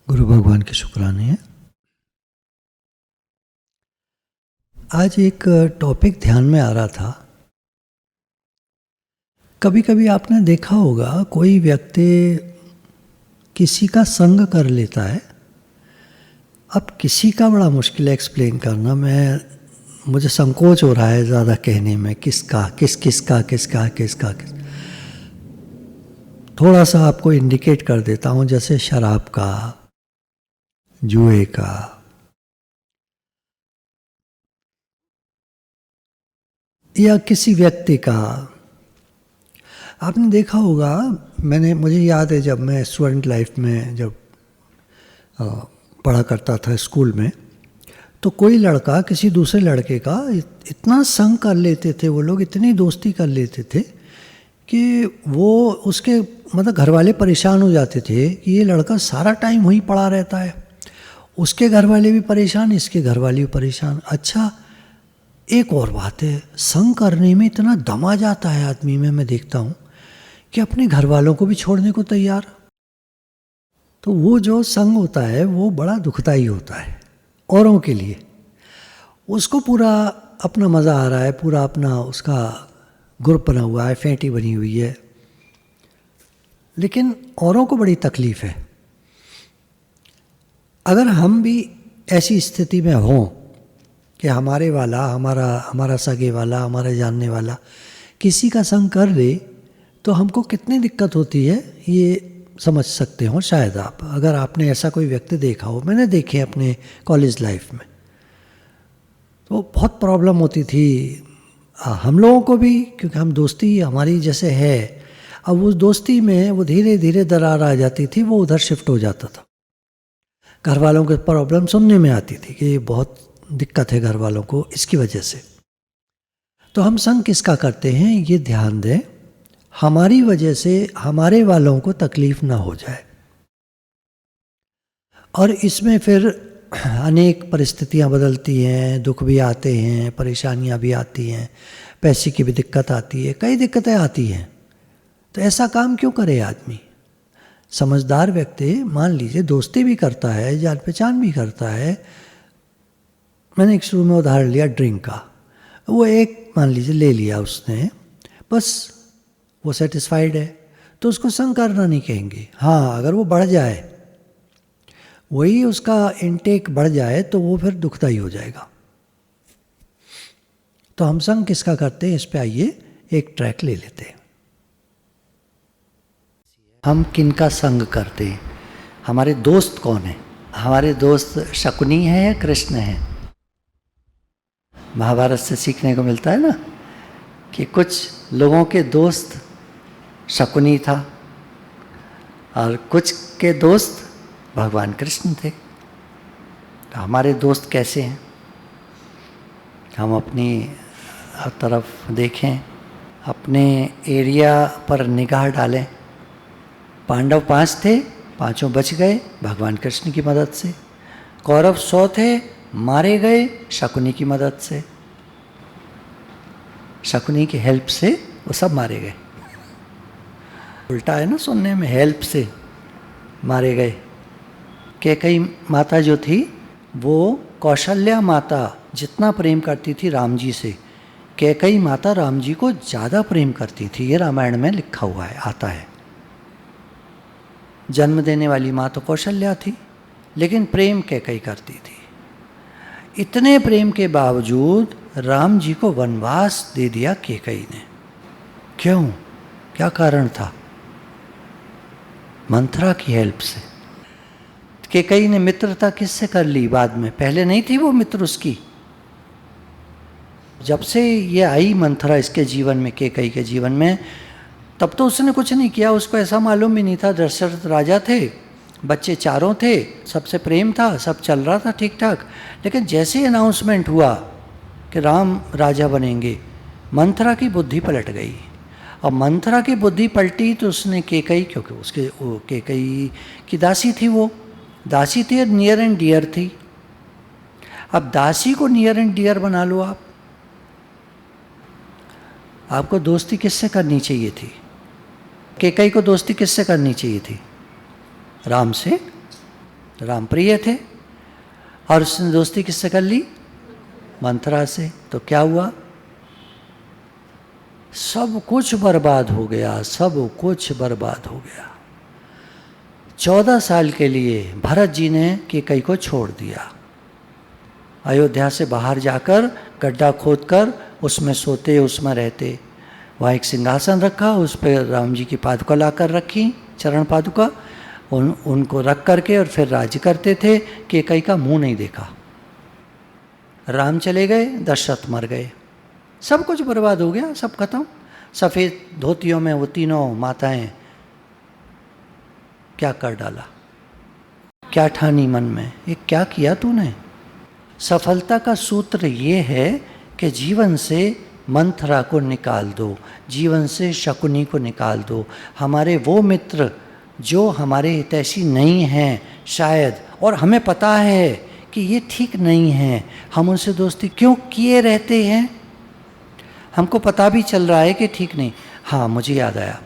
गुरु भगवान की शुक्राने हैं। आज एक टॉपिक ध्यान में आ रहा था। कभी कभी आपने देखा होगा कोई व्यक्ति किसी का संग कर लेता है। अब किसी का बड़ा मुश्किल है एक्सप्लेन करना। मुझे संकोच हो रहा है ज़्यादा कहने में किसका किसका। थोड़ा सा आपको इंडिकेट कर देता हूँ, जैसे शराब का, जुए का, या किसी व्यक्ति का। आपने देखा होगा, मुझे याद है जब मैं स्टूडेंट लाइफ में जब पढ़ा करता था स्कूल में, तो कोई लड़का किसी दूसरे लड़के का इतना संग कर लेते थे, वो लोग इतनी दोस्ती कर लेते थे कि वो उसके मतलब घर वाले परेशान हो जाते थे कि ये लड़का सारा टाइम वहीं पड़ा रहता है। उसके घर वाले भी परेशान, इसके घर वाले भी परेशान। अच्छा, एक और बात है, संग करने में इतना दम आ जाता है आदमी में, मैं देखता हूँ कि अपने घर वालों को भी छोड़ने को तैयार। तो वो जो संग होता है वो बड़ा दुखदाई होता है औरों के लिए। उसको पूरा अपना मज़ा आ रहा है, पूरा अपना उसका ग्रुप बना हुआ है, फेंटी बनी हुई है, लेकिन औरों को बड़ी तकलीफ़ है। अगर हम भी ऐसी स्थिति में हों कि हमारे वाला, हमारा सगे वाला, हमारा जानने वाला किसी का संग कर ले, तो हमको कितनी दिक्कत होती है ये समझ सकते हो शायद आप, अगर आपने ऐसा कोई व्यक्ति देखा हो। मैंने देखे अपने कॉलेज लाइफ में, तो बहुत प्रॉब्लम होती थी हम लोगों को भी, क्योंकि हम दोस्ती हमारी जैसे है। अब उस दोस्ती में वो धीरे धीरे दरार आ जाती थी, वो उधर शिफ्ट हो जाता था। घर वालों के प्रॉब्लम सुनने में आती थी कि बहुत दिक्कत है घर वालों को इसकी वजह से। तो हम संग किसका करते हैं ये ध्यान दें, हमारी वजह से हमारे वालों को तकलीफ ना हो जाए। और इसमें फिर अनेक परिस्थितियां बदलती हैं, दुख भी आते हैं, परेशानियां भी आती हैं, पैसे की भी दिक्कत आती है, कई दिक्कतें आती हैं। तो ऐसा काम क्यों करे आदमी? समझदार व्यक्ति मान लीजिए दोस्ती भी करता है, जान पहचान भी करता है। मैंने एक शुरू में उदाहरण लिया ड्रिंक का, वो एक मान लीजिए ले लिया उसने, बस वो सेटिस्फाइड है, तो उसको संग करना नहीं कहेंगे। हाँ, अगर वो बढ़ जाए, वही उसका इनटेक बढ़ जाए, तो वो फिर दुखदाई हो जाएगा। तो हम संग किसका करते हैं, इस पे आइए एक ट्रैक ले लेते हैं। हम किनका संग करते हैं, हमारे दोस्त कौन है? हमारे दोस्त शकुनी है या कृष्ण है? महाभारत से सीखने को मिलता है ना कि कुछ लोगों के दोस्त शकुनी था और कुछ के दोस्त भगवान कृष्ण थे। तो हमारे दोस्त कैसे हैं, हम अपनी तरफ देखें, अपने एरिया पर निगाह डालें। पांडव 5 थे, 5 बच गए भगवान कृष्ण की मदद से। कौरव 100 थे, मारे गए शकुनी की मदद से। शकुनी की हेल्प से वो सब मारे गए। उल्टा है ना सुनने में, हेल्प से मारे गए। कैकेयी माता जो थी, वो कौशल्या माता जितना प्रेम करती थी राम जी से, कैकेयी माता राम जी को ज़्यादा प्रेम करती थी। ये रामायण में लिखा हुआ है, आता है। जन्म देने वाली माँ तो कौशल्या थी, लेकिन प्रेम कैकेयी करती थी। इतने प्रेम के बावजूद राम जी को वनवास दे दिया कैकेयी ने। क्यों? क्या कारण था? मंथरा की हेल्प से। कैकेयी ने मित्रता किससे कर ली बाद में? पहले नहीं थी वो मित्र उसकी। जब से ये आई मंथरा इसके जीवन में, कैकेयी के जीवन में, तब तो उसने कुछ नहीं किया, उसको ऐसा मालूम भी नहीं था। दशरथ राजा थे, बच्चे 4 थे, सबसे प्रेम था, सब चल रहा था ठीक ठाक। लेकिन जैसे ही अनाउंसमेंट हुआ कि राम राजा बनेंगे, मंथरा की बुद्धि पलट गई। और मंथरा की बुद्धि पलटी तो उसने कैकेयी, क्योंकि उसके कैकेयी की दासी थी, वो दासी थी और नियर एंड डियर थी। अब दासी को नियर एंड डियर बना लो आप। आपको दोस्ती किससे करनी चाहिए थी? कैकेयी को दोस्ती किससे करनी चाहिए थी? राम से। राम प्रिय थे और उसने दोस्ती किससे कर ली? मंथरा से। तो क्या हुआ? सब कुछ बर्बाद हो गया, सब कुछ बर्बाद हो गया। 14 साल के लिए भरत जी ने कैकई को छोड़ दिया। अयोध्या से बाहर जाकर गड्ढा खोदकर उसमें सोते, उसमें रहते। वहाँ एक सिंहासन रखा, उस पर राम जी की पादुका ला कर रखी, चरण पादुका, उनको रख करके और फिर राज्य करते थे। कैकई का मुंह नहीं देखा। राम चले गए, दशरथ मर गए, सब कुछ बर्बाद हो गया, सब खत्म। सफ़ेद धोतियों में वो तीनों माताएं क्या कर डाला, क्या ठानी मन में, ये क्या किया तूने? सफलता का सूत्र ये है कि जीवन से मंथरा को निकाल दो, जीवन से शकुनी को निकाल दो। हमारे वो मित्र जो हमारे हितैषी नहीं हैं शायद, और हमें पता है कि ये ठीक नहीं है, हम उनसे दोस्ती क्यों किए रहते हैं? हमको पता भी चल रहा है कि ठीक नहीं। हाँ, मुझे याद आया,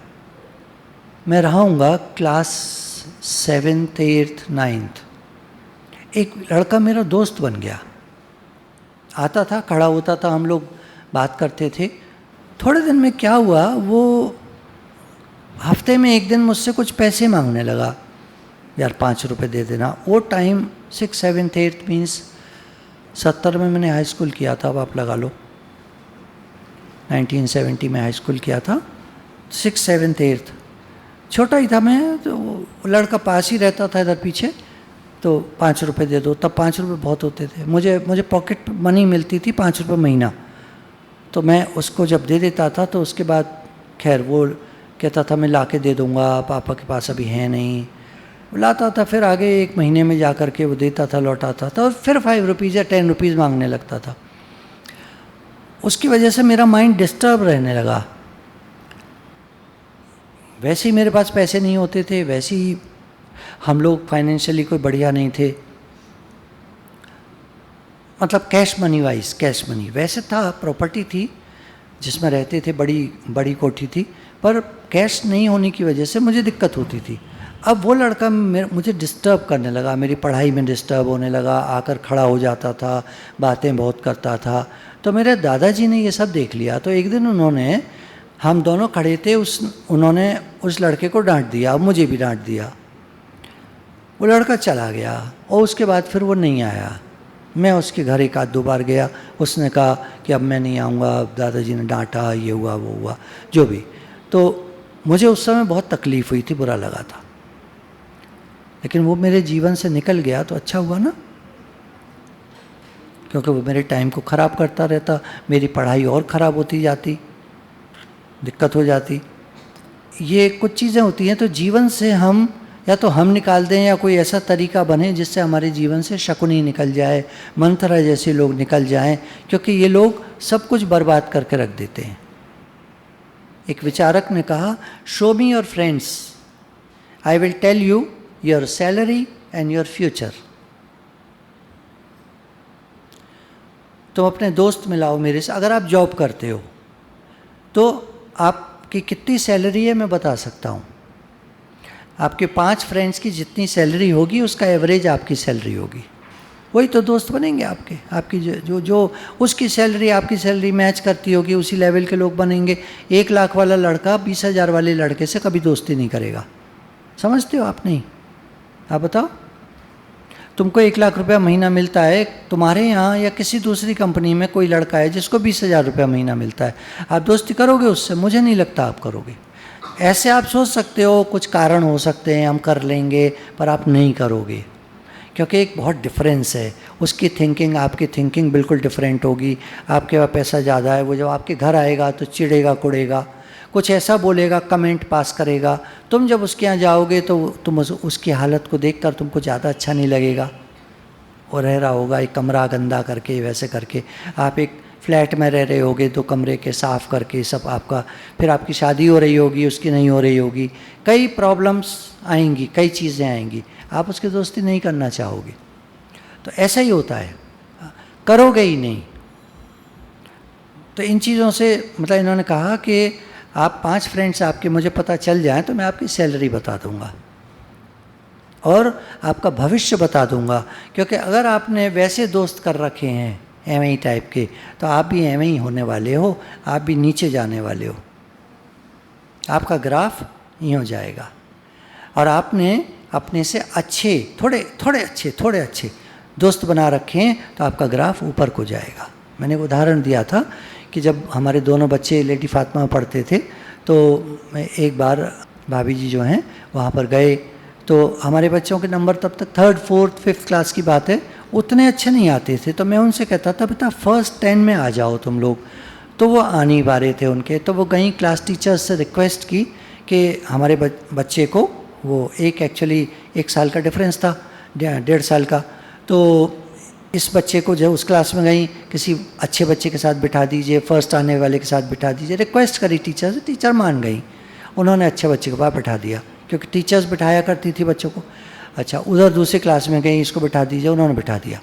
मैं रहाऊँगा क्लास 7th 8th 9th, एक लड़का मेरा दोस्त बन गया। आता था, खड़ा होता था, हम लोग बात करते थे। थोड़े दिन में क्या हुआ, वो हफ्ते में एक दिन मुझसे कुछ पैसे मांगने लगा, यार 5 रुपये दे देना। वो time 6th 7th 8th means 70 में मैंने हाई स्कूल किया था, अब आप लगा लो 1970 में हाई स्कूल किया था। 6th 7th 8th छोटा ही था मैं, तो वो लड़का पास ही रहता था इधर पीछे, तो 5 रुपये दे दो। तब 5 रुपये बहुत होते थे, मुझे पॉकेट मनी मिलती थी 5 रुपये महीना, तो मैं उसको जब दे देता था तो उसके बाद खैर वो कहता था मैं ला के दे दूँगा, पापा के पास अभी है नहीं। वो लाता था, फिर आगे 1 महीने में जा कर के वो देता था, लौटाता था, और फिर 5 रुपीज़ या 10 रुपीज़ मांगने लगता था। उसकी वजह से मेरा माइंड डिस्टर्ब रहने लगा। वैसे ही मेरे पास पैसे नहीं होते थे, वैसे ही हम लोग फाइनेंशियली कोई बढ़िया नहीं थे, मतलब cash money wise, cash money वैसे था, प्रॉपर्टी थी जिसमें रहते थे, बड़ी कोठी थी, पर कैश नहीं होने की वजह से मुझे दिक्कत होती थी। अब वो लड़का मुझे डिस्टर्ब करने लगा, मेरी पढ़ाई में डिस्टर्ब होने लगा, आकर खड़ा हो जाता था, बातें बहुत करता था। तो मेरे दादाजी ने ये सब देख लिया, तो एक दिन उन्होंने, हम दोनों खड़े थे, उन्होंने उस लड़के को डांट दिया, मुझे भी डांट दिया। वो लड़का चला गया और उसके बाद फिर वो नहीं आया। मैं उसके घर 1-2 बार गया, उसने कहा कि अब मैं नहीं आऊँगा, दादाजी ने डांटा, ये हुआ वो हुआ, जो भी। तो मुझे उस समय बहुत तकलीफ़ हुई थी, बुरा लगा था, लेकिन वो मेरे जीवन से निकल गया तो अच्छा हुआ ना, क्योंकि वो मेरे टाइम को ख़राब करता रहता, मेरी पढ़ाई और ख़राब होती जाती, दिक्कत हो जाती। ये कुछ चीज़ें होती हैं, तो जीवन से हम या तो हम निकाल दें या कोई ऐसा तरीका बने जिससे हमारे जीवन से शकुनी निकल जाए, मंथरा जैसे लोग निकल जाएं, क्योंकि ये लोग सब कुछ बर्बाद करके रख देते हैं। एक विचारक ने कहा, show me your friends, I will tell you your salary and your future. तुम अपने दोस्त मिलाओ मेरे से, अगर आप जॉब करते हो तो आपकी कितनी सैलरी है मैं बता सकता हूँ। आपके 5 फ्रेंड्स की जितनी सैलरी होगी उसका एवरेज आपकी सैलरी होगी, वही तो दोस्त बनेंगे आपके। आपकी जो उसकी सैलरी आपकी सैलरी मैच करती होगी, उसी लेवल के लोग बनेंगे। 1 लाख वाला लड़का 20,000 वाले लड़के से कभी दोस्ती नहीं करेगा, समझते हो आप? नहीं, आप बताओ, तुमको 1 लाख रुपया महीना मिलता है, तुम्हारे यहाँ या किसी दूसरी कंपनी में कोई लड़का है जिसको 20,000 रुपया महीना मिलता है, आप दोस्ती करोगे उससे? मुझे नहीं लगता आप करोगे। ऐसे आप सोच सकते हो, कुछ कारण हो सकते हैं, हम कर लेंगे, पर आप नहीं करोगे, क्योंकि एक बहुत डिफरेंस है। उसकी थिंकिंग आपकी थिंकिंग बिल्कुल डिफरेंट होगी। आपके पास पैसा ज़्यादा है, वो जब आपके घर आएगा तो चिढ़ेगा, कुड़ेगा, कुछ ऐसा बोलेगा, कमेंट पास करेगा। तुम जब उसके यहाँ जाओगे तो तुम उसकी हालत को देखकर तुमको ज़्यादा अच्छा नहीं लगेगा। वो रह रहा होगा एक कमरा गंदा करके, वैसे करके। आप एक फ्लैट में रह रहे होगे, 2 कमरे के साफ़ करके सब आपका, फिर आपकी शादी हो रही होगी, उसकी नहीं हो रही होगी, कई प्रॉब्लम्स आएंगी, कई चीज़ें आएंगी, आप उसकी दोस्ती नहीं करना चाहोगे। तो ऐसा ही होता है, करोगे ही नहीं। तो इन चीज़ों से मतलब इन्होंने कहा कि आप 5 फ्रेंड्स आपके मुझे पता चल जाएं तो मैं आपकी सैलरी बता दूंगा। और आपका भविष्य बता दूंगा। क्योंकि अगर आपने वैसे दोस्त कर रखे हैं एवं टाइप के, तो आप भी एवं ही होने वाले हो, आप भी नीचे जाने वाले हो, आपका ग्राफ यूँ हो जाएगा। और आपने अपने से अच्छे थोड़े अच्छे दोस्त बना रखे हैं तो आपका ग्राफ ऊपर को जाएगा। मैंने एक उदाहरण दिया था कि जब हमारे दोनों बच्चे लेडी फातिमा में पढ़ते थे, तो एक बार भाभी जी जो हैं वहाँ पर गए, तो हमारे बच्चों के नंबर तब तक 3rd 4th 5th क्लास की बात है, उतने अच्छे नहीं आते थे। तो मैं उनसे कहता था बेटा फर्स्ट 10 में आ जाओ तुम लोग, तो वो आ नहीं पा रहे थे उनके। तो वो गई क्लास टीचर से रिक्वेस्ट की कि हमारे बच्चे को, वो एक्चुअली 1 साल का डिफरेंस था, 1.5 साल का, तो इस बच्चे को जो उस क्लास में गई किसी अच्छे बच्चे के साथ बिठा दीजिए, फर्स्ट आने वाले के साथ बिठा दीजिए, रिक्वेस्ट करी टीचर से, टीचर मान गई, उन्होंने अच्छे बच्चे के पास बिठा दिया, क्योंकि टीचर्स बिठाया करती थी बच्चों को। अच्छा, उधर दूसरी क्लास में गई, इसको बिठा दीजिए, उन्होंने बिठा दिया।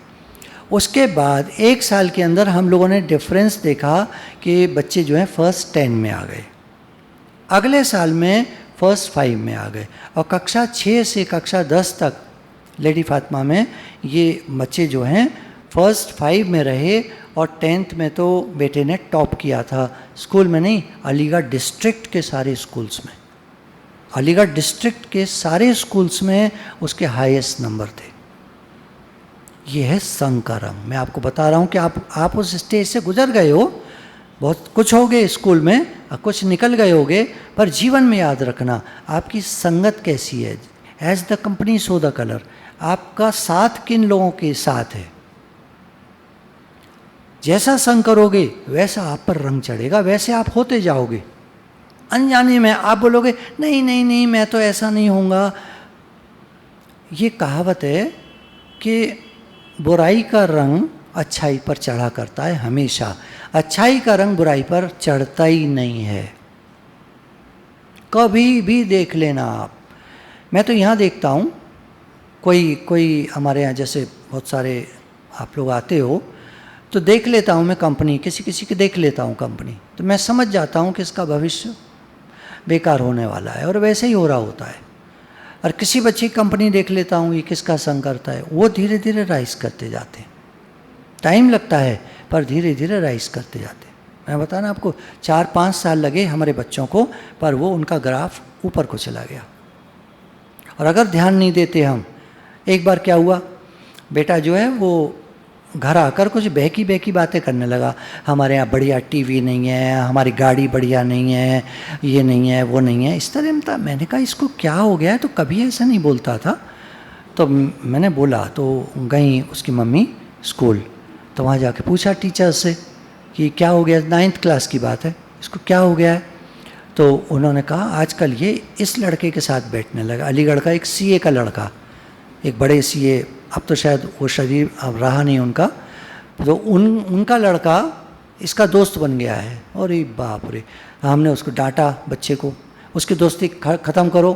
उसके बाद 1 साल के अंदर हम लोगों ने डिफरेंस देखा कि बच्चे जो हैं फर्स्ट 10 में आ गए, अगले साल में फर्स्ट 5 में आ गए, और कक्षा 6 से कक्षा 10 तक लेडी फातिमा में ये बच्चे जो हैं फर्स्ट 5 में रहे। और 10th में तो बेटे ने टॉप किया था, स्कूल में नहीं, अलीगढ़ डिस्ट्रिक्ट के सारे स्कूल्स में, अलीगढ़ डिस्ट्रिक्ट के सारे स्कूल्स में उसके हाईएस्ट नंबर थे। ये है संघ का रंग। मैं आपको बता रहा हूँ कि आप उस स्टेज से गुजर गए हो, बहुत कुछ हो गए स्कूल में, कुछ निकल गए होगे, पर जीवन में याद रखना आपकी संगत कैसी है। As the company so the colour, आपका साथ किन लोगों के साथ है, जैसा संग करोगे वैसा आप पर रंग चढ़ेगा, वैसे आप होते जाओगे। अनजाने में आप बोलोगे नहीं नहीं नहीं मैं तो ऐसा नहीं होऊंगा। ये कहावत है कि बुराई का रंग अच्छाई पर चढ़ा करता है हमेशा, अच्छाई का रंग बुराई पर चढ़ता ही नहीं है, कभी भी देख लेना आप। मैं तो यहाँ देखता हूँ, कोई हमारे यहाँ जैसे बहुत सारे आप लोग आते हो, तो देख लेता हूँ मैं कंपनी, किसी की देख लेता हूँ कंपनी, तो मैं समझ जाता हूँ कि इसका भविष्य बेकार होने वाला है, और वैसे ही हो रहा होता है। और किसी बच्चे की कंपनी देख लेता हूँ, ये किसका संग करता है, वो धीरे धीरे राइज करते जाते हैं, टाइम लगता है पर धीरे धीरे राइज करते जाते हैं। मैं बताना आपको 4-5 साल लगे हमारे बच्चों को, पर वो उनका ग्राफ ऊपर को चला गया। और अगर ध्यान नहीं देते हम, एक बार क्या हुआ, बेटा जो है वो घर आकर कुछ बहकी बातें करने लगा, हमारे यहाँ बढ़िया टीवी नहीं है, हमारी गाड़ी बढ़िया नहीं है, ये नहीं है वो नहीं है, इस तरह में था। मैंने कहा इसको क्या हो गया है, तो कभी ऐसा नहीं बोलता था। तो मैंने बोला, तो गई उसकी मम्मी स्कूल, तो वहाँ जाके पूछा टीचर से कि क्या हो गया, 9th क्लास की बात है, इसको क्या हो गया है। तो उन्होंने कहा आजकल ये इस लड़के के साथ बैठने लगा, अलीगढ़ का एक CA का लड़का, एक बड़े CA, अब तो शायद वो शरीर अब रहा नहीं उनका, तो उनका लड़का इसका दोस्त बन गया है। अरे बाप रे, हमने उसको डांटा बच्चे को, उसकी दोस्ती ख़त्म करो।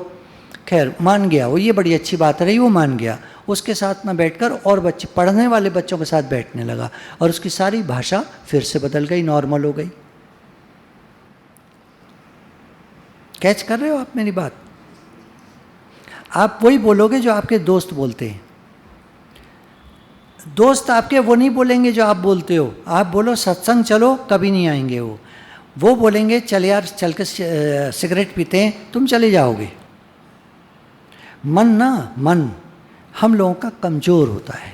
खैर मान गया वो, ये बड़ी अच्छी बात रही, वो मान गया, उसके साथ में बैठकर और बच्चे, पढ़ने वाले बच्चों के साथ बैठने लगा, और उसकी सारी भाषा फिर से बदल गई, नॉर्मल हो गई। कैच कर रहे हो आप मेरी बात? आप वही बोलोगे जो आपके दोस्त बोलते हैं। दोस्त आपके वो नहीं बोलेंगे जो आप बोलते हो। आप बोलो सत्संग चलो, कभी नहीं आएंगे वो बोलेंगे चल यार, चल के सिगरेट पीते हैं, तुम चले जाओगे। मन हम लोगों का कमज़ोर होता है,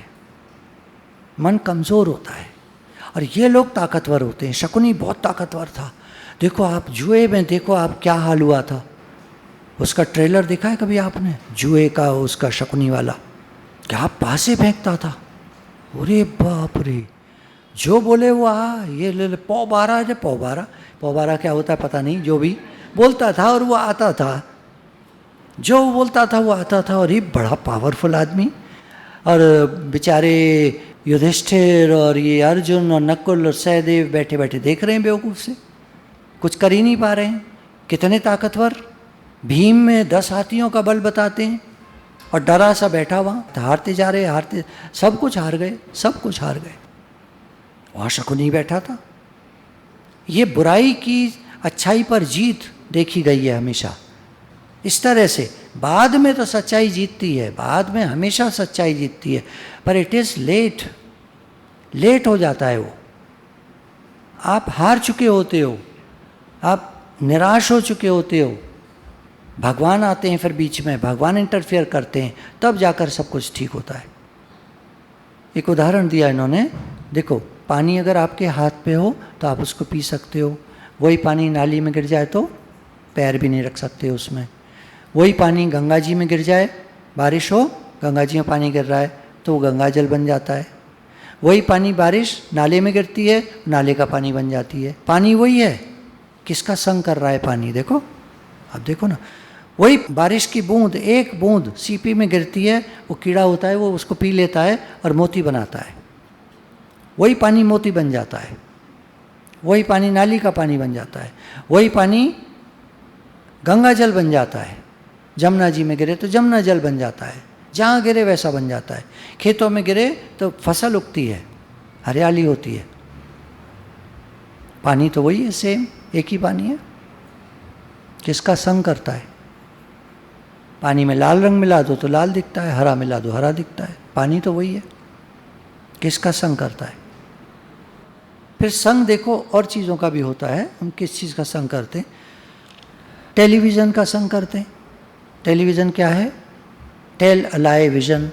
मन कमज़ोर होता है, और ये लोग ताकतवर होते हैं। शकुनी बहुत ताकतवर था, देखो आप जुए में देखो आप क्या हाल हुआ था, उसका ट्रेलर देखा है कभी आपने, जुए का, उसका शकुनी वाला, क्या पासे फेंकता था, अरे बाप रे, जो बोले वो ये ले पौ बारह क्या होता है पता नहीं, जो भी बोलता था और वो आता था, जो बोलता था वो आता था, और ये बड़ा पावरफुल आदमी। और बेचारे युधिष्ठिर और ये अर्जुन और नकुल और सहदेव बैठे बैठे देख रहे हैं बेवकूफ़ से, कुछ कर ही नहीं पा रहे हैं, कितने ताकतवर। भीम में 10 हाथियों का बल बताते हैं, और डरा सा बैठा वहाँ, हारते जा रहे, हारते, सब कुछ हार गए। वहाँ शकुनी बैठा था। ये बुराई की अच्छाई पर जीत देखी गई है हमेशा। इस तरह से बाद में तो सच्चाई जीतती है, बाद में हमेशा सच्चाई जीतती है, पर इट इज़ लेट हो जाता है वो। आप हार चुके होते हो, आप निराश हो चुके होते हो, भगवान आते हैं फिर बीच में, भगवान इंटरफेयर करते हैं, तब जाकर सब कुछ ठीक होता है। एक उदाहरण दिया इन्होंने, देखो पानी अगर आपके हाथ पे हो तो आप उसको पी सकते हो, वही पानी नाली में गिर जाए तो पैर भी नहीं रख सकते उसमें। वही पानी गंगा जी में गिर जाए, बारिश हो, गंगा जी में पानी गिर रहा है तो वो गंगा जल बन जाता है। वही पानी बारिश नाले में गिरती है, नाले का पानी बन जाती है। पानी वही है, किसका संग कर रहा है पानी? देखो, अब देखो ना, वही बारिश की बूंद, एक बूंद सीपी में गिरती है, वो कीड़ा होता है, वो उसको पी लेता है और मोती बनाता है। वही पानी मोती बन जाता है, वही पानी नाली का पानी बन जाता है, वही पानी गंगा जल बन जाता है। जमुना जी में गिरे तो जमुना जल बन जाता है, जहाँ गिरे वैसा बन जाता है। खेतों में गिरे तो फसल उगती है, हरियाली होती है। पानी तो वही है, सेम एक ही पानी है। किसका संग करता है? पानी में लाल रंग मिला दो तो लाल दिखता है, हरा मिला दो हरा दिखता है। पानी तो वही है, किसका संग करता है? फिर संग देखो और चीज़ों का भी होता है। हम किस चीज़ का संग करते हैं? टेलीविज़न का संग करते हैं। टेलीविज़न क्या है? टेल अ लाई विज़न,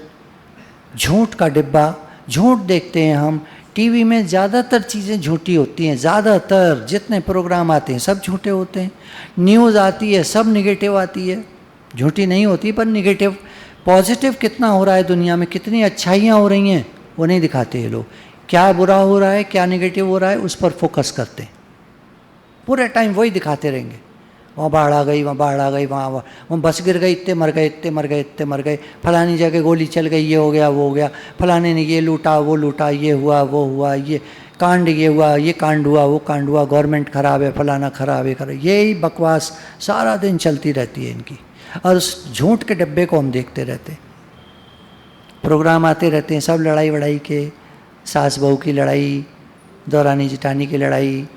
झूठ का डिब्बा। झूठ देखते हैं हम। टीवी में ज़्यादातर चीज़ें झूठी होती हैं, ज़्यादातर जितने प्रोग्राम आते हैं सब झूठे होते हैं। न्यूज़ आती है सब निगेटिव आती है, झूठी नहीं होती पर निगेटिव। पॉजिटिव कितना हो रहा है दुनिया में, कितनी अच्छाइयाँ हो रही हैं, वो नहीं दिखाते ये लोग। क्या बुरा हो रहा है, क्या निगेटिव हो रहा है, उस पर फोकस करते हैं। पूरे टाइम वही दिखाते रहेंगे। वहाँ बाढ़ आ गई, वहाँ बाढ़ आ गई, वहाँ बस गिर गई, इतने मर गए, इतने मर गए, इतने मर गए, फलानी जगह गोली चल गई, ये हो गया, वो हो गया, फलाने ने ये लूटा, वो लूटा, ये हुआ, वो हुआ, ये कांड, ये हुआ, ये कांड हुआ, वो कांड हुआ, गवर्नमेंट खराब है, फलाना खराब है, खराब। यही बकवास सारा दिन चलती रहती है इनकी, और उस झूठ के डब्बे को हम देखते रहते। प्रोग्राम आते रहते हैं सब लड़ाई वड़ाई के, सास बहू की लड़ाई, दौरानी जिठानी की लड़ाई,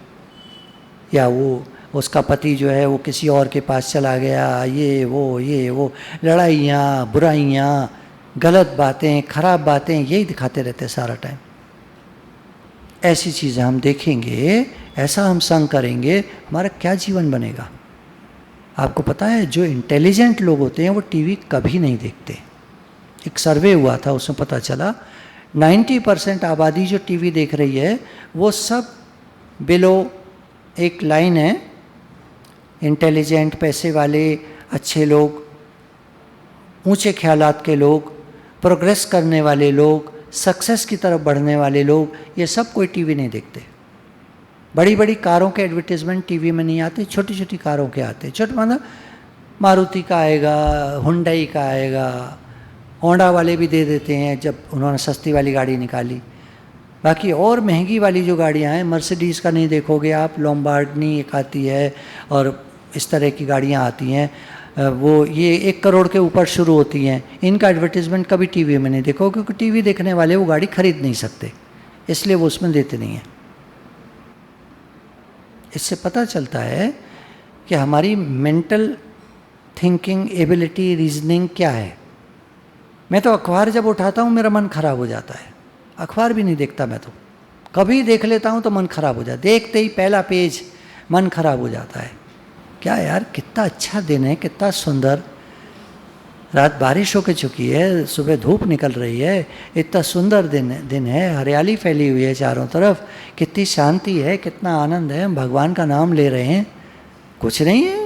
या वो उसका पति जो है वो किसी और के पास चला गया, ये वो लड़ाइयाँ, बुराइयाँ, गलत बातें, खराब बातें, यही दिखाते रहते हैं सारा टाइम। ऐसी चीज़ें हम देखेंगे, ऐसा हम संग करेंगे, हमारा क्या जीवन बनेगा? आपको पता है जो इंटेलिजेंट लोग होते हैं वो टीवी कभी नहीं देखते। एक सर्वे हुआ था, उसमें पता चला 90% आबादी जो टीवी देख रही है वो सब बिलो एक लाइन है, इंटेलिजेंट, पैसे वाले, अच्छे लोग, ऊंचे ख्यालात के लोग, प्रोग्रेस करने वाले लोग, सक्सेस की तरफ बढ़ने वाले लोग, ये सब कोई टीवी नहीं देखते। बड़ी बड़ी कारों के एडवर्टीजमेंट टीवी में नहीं आते, छोटी छोटी कारों के आते। छोटे मतलब मारुति का आएगा, हुंडई का आएगा, होंडा वाले भी दे देते हैं जब उन्होंने सस्ती वाली गाड़ी निकाली। बाकी और महंगी वाली जो गाड़ियाँ हैं, मर्सिडीज़ का नहीं देखोगे आप, लॉम्बार्डिनी एक आती है, और इस तरह की गाड़ियाँ आती हैं, वो ये 1 करोड़ के ऊपर शुरू होती हैं। इनका एडवर्टीज़मेंट कभी टीवी में नहीं देखो, क्योंकि टीवी देखने वाले वो गाड़ी खरीद नहीं सकते, इसलिए वो उसमें देते नहीं हैं। इससे पता चलता है कि हमारी मेंटल थिंकिंग एबिलिटी, रीजनिंग क्या है। मैं तो अखबार जब उठाता हूँ मेरा मन खराब हो जाता है, अखबार भी नहीं देखता मैं तो। कभी देख लेता हूँ तो मन खराब हो जाता है, देखते ही पहला पेज मन खराब हो जाता है। क्या यार, कितना अच्छा दिन है, कितना सुंदर, रात बारिश होके चुकी है, सुबह धूप निकल रही है, इतना सुंदर दिन है, हरियाली फैली हुई है चारों तरफ, कितनी शांति है, कितना आनंद है, हम भगवान का नाम ले रहे हैं। कुछ नहीं है,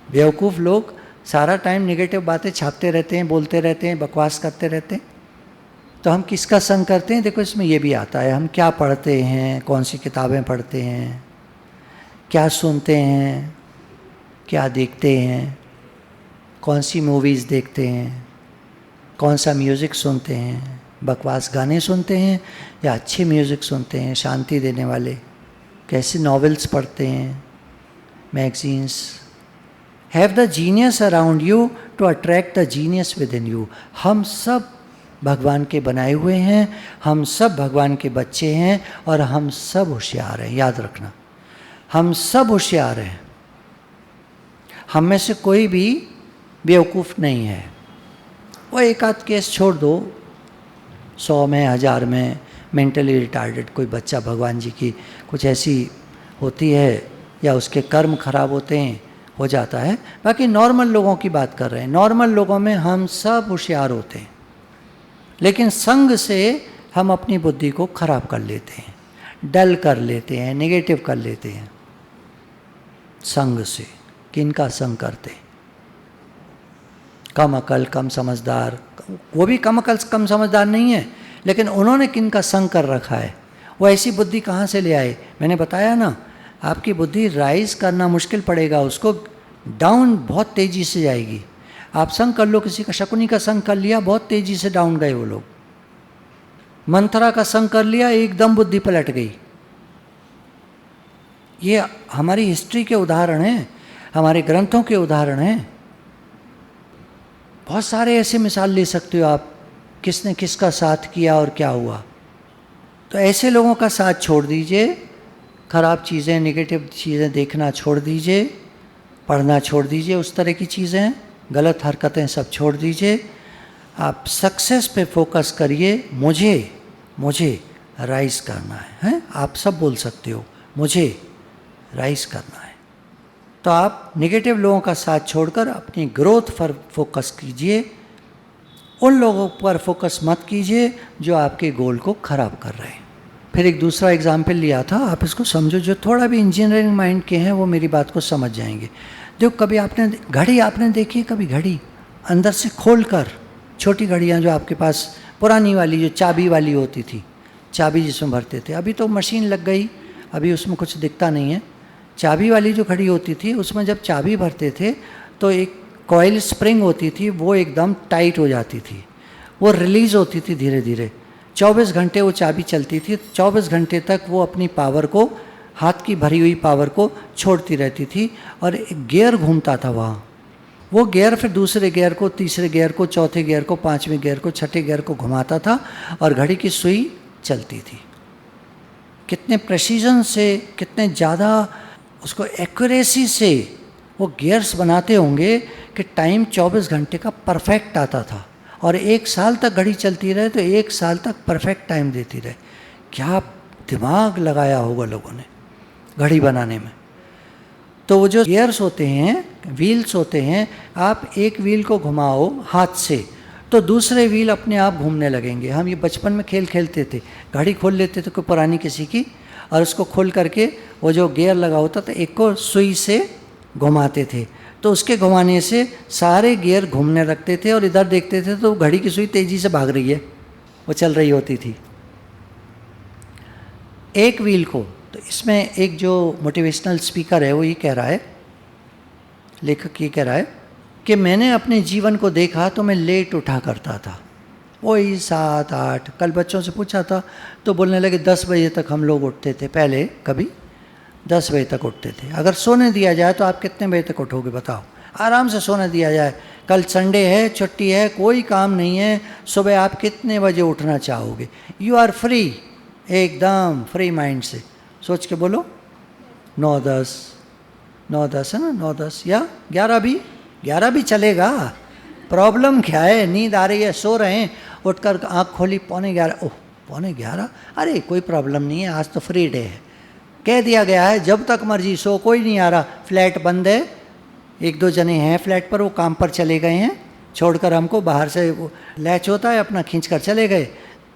बेवकूफ़ लोग सारा टाइम नेगेटिव बातें छापते रहते हैं, बोलते रहते हैं, बकवास करते रहते हैं। तो हम किसका संग करते हैं? देखो इसमें ये भी आता है, हम क्या पढ़ते हैं, कौन सी किताबें पढ़ते हैं, क्या सुनते हैं, क्या देखते हैं, कौन सी मूवीज़ देखते हैं, कौन सा म्यूज़िक सुनते हैं, बकवास गाने सुनते हैं या अच्छे म्यूज़िक सुनते हैं, शांति देने वाले, कैसे नॉवेल्स पढ़ते हैं, magazines. Have the genius around you to attract the genius within you. हम सब भगवान के बनाए हुए हैं, हम सब भगवान के बच्चे हैं, और हम सब होशियार हैं। याद रखना, हम सब होशियार हैं। हम में से कोई भी बेवकूफ़ नहीं है। वो एक आध केस छोड़ दो, 100 में 1000 में मेंटली रिटार्डेड कोई बच्चा भगवान जी की कुछ ऐसी होती है या उसके कर्म खराब होते हैं, हो जाता है। बाकी नॉर्मल लोगों की बात कर रहे हैं। नॉर्मल लोगों में हम सब होशियार होते हैं, लेकिन संग से हम अपनी बुद्धि को खराब कर लेते हैं, डल कर लेते हैं, नेगेटिव कर लेते हैं संग से। किनका संग करते? कम अकल कम समझदार, वो भी कम अकल कम समझदार नहीं है, लेकिन उन्होंने किनका संग कर रखा है? वो ऐसी बुद्धि कहाँ से ले आए? मैंने बताया ना, आपकी बुद्धि राइज करना मुश्किल पड़ेगा, उसको डाउन बहुत तेज़ी से जाएगी। आप संग कर लो, किसी का शकुनी का संग कर लिया, बहुत तेज़ी से डाउन गए वो लोग। मंथरा का संग कर लिया, एकदम बुद्धि पलट गई। ये हमारी हिस्ट्री के उदाहरण हैं, हमारे ग्रंथों के उदाहरण हैं। बहुत सारे ऐसे मिसाल ले सकते हो आप, किसने किसका साथ किया और क्या हुआ। तो ऐसे लोगों का साथ छोड़ दीजिए, खराब चीज़ें, नेगेटिव चीज़ें देखना छोड़ दीजिए, पढ़ना छोड़ दीजिए, उस तरह की चीज़ें, गलत हरकतें सब छोड़ दीजिए। आप सक्सेस पे फोकस करिए। मुझे राइज करना है, आप सब बोल सकते हो, मुझे राइज करना है। तो आप नेगेटिव लोगों का साथ छोड़कर अपनी ग्रोथ पर फोकस कीजिए। उन लोगों पर फोकस मत कीजिए जो आपके गोल को ख़राब कर रहे हैं। फिर एक दूसरा एग्जाम्पल लिया था, आप इसको समझो, जो थोड़ा भी इंजीनियरिंग माइंड के हैं वो मेरी बात को समझ जाएंगे। जो कभी आपने घड़ी आपने देखी, कभी घड़ी अंदर से खोल कर, छोटी घड़ियाँ जो आपके पास पुरानी वाली जो चाबी वाली होती थी, चाबी जिसमें भरते थे, अभी तो मशीन लग गई, अभी उसमें कुछ दिखता नहीं है। चाबी वाली जो घड़ी होती थी, उसमें जब चाबी भरते थे तो एक कॉइल स्प्रिंग होती थी, वो एकदम टाइट हो जाती थी, वो रिलीज़ होती थी धीरे धीरे। 24 घंटे वो चाबी चलती थी, 24 घंटे तक वो अपनी पावर को, हाथ की भरी हुई पावर को छोड़ती रहती थी, और एक गियर घूमता था वहाँ। वो गियर फिर दूसरे गियर को, तीसरे गियर को, चौथे गियर को, पाँचवें गियर को, छठे गियर को घुमाता था, और घड़ी की सुई चलती थी। कितने प्रेसिजन से, कितने ज़्यादा उसको एक्यूरेसी से वो गियर्स बनाते होंगे कि टाइम 24 घंटे का परफेक्ट आता था, और 1 साल तक घड़ी चलती रहे तो 1 साल तक परफेक्ट टाइम देती रहे। क्या दिमाग लगाया होगा लोगों ने घड़ी बनाने में। तो वो जो गियर्स होते हैं, व्हील्स होते हैं, आप एक व्हील को घुमाओ हाथ से तो दूसरे व्हील अपने आप घूमने लगेंगे। हम ये बचपन में खेल खेलते थे, घड़ी खोल लेते थे कोई पुरानी किसी की, और उसको खोल करके वो जो गियर लगा होता था, एक को सुई से घुमाते थे, तो उसके घुमाने से सारे गियर घूमने लगते थे, और इधर देखते थे तो घड़ी की सुई तेज़ी से भाग रही है, वो चल रही होती थी एक व्हील को। तो इसमें एक जो मोटिवेशनल स्पीकर है वो ये कह रहा है, लेखक ये कह रहा है कि मैंने अपने जीवन को देखा तो मैं लेट उठा करता था, वही 7-8, कल बच्चों से पूछा था तो बोलने लगे 10 बजे तक हम लोग उठते थे पहले, कभी 10 बजे तक उठते थे। अगर सोने दिया जाए तो आप कितने बजे तक उठोगे बताओ? आराम से सोने दिया जाए, कल संडे है, छुट्टी है, कोई काम नहीं है, सुबह आप कितने बजे उठना चाहोगे? यू आर फ्री, एकदम फ्री माइंड से सोच के बोलो 9-10, 9-10 है ना, 9-10 या 11 भी चलेगा, प्रॉब्लम क्या है? नींद आ रही है, सो रहे हैं, उठकर आँख खोली 11:15, ओह 11:15, अरे कोई प्रॉब्लम नहीं है, आज तो फ्री डे है, कह दिया गया है जब तक मर्जी सो, कोई नहीं आ रहा, फ्लैट बंद है, 1-2 जने हैं फ्लैट पर, वो काम पर चले गए हैं, छोड़कर हमको बाहर से वो लैच होता है अपना, खींच कर चले गए,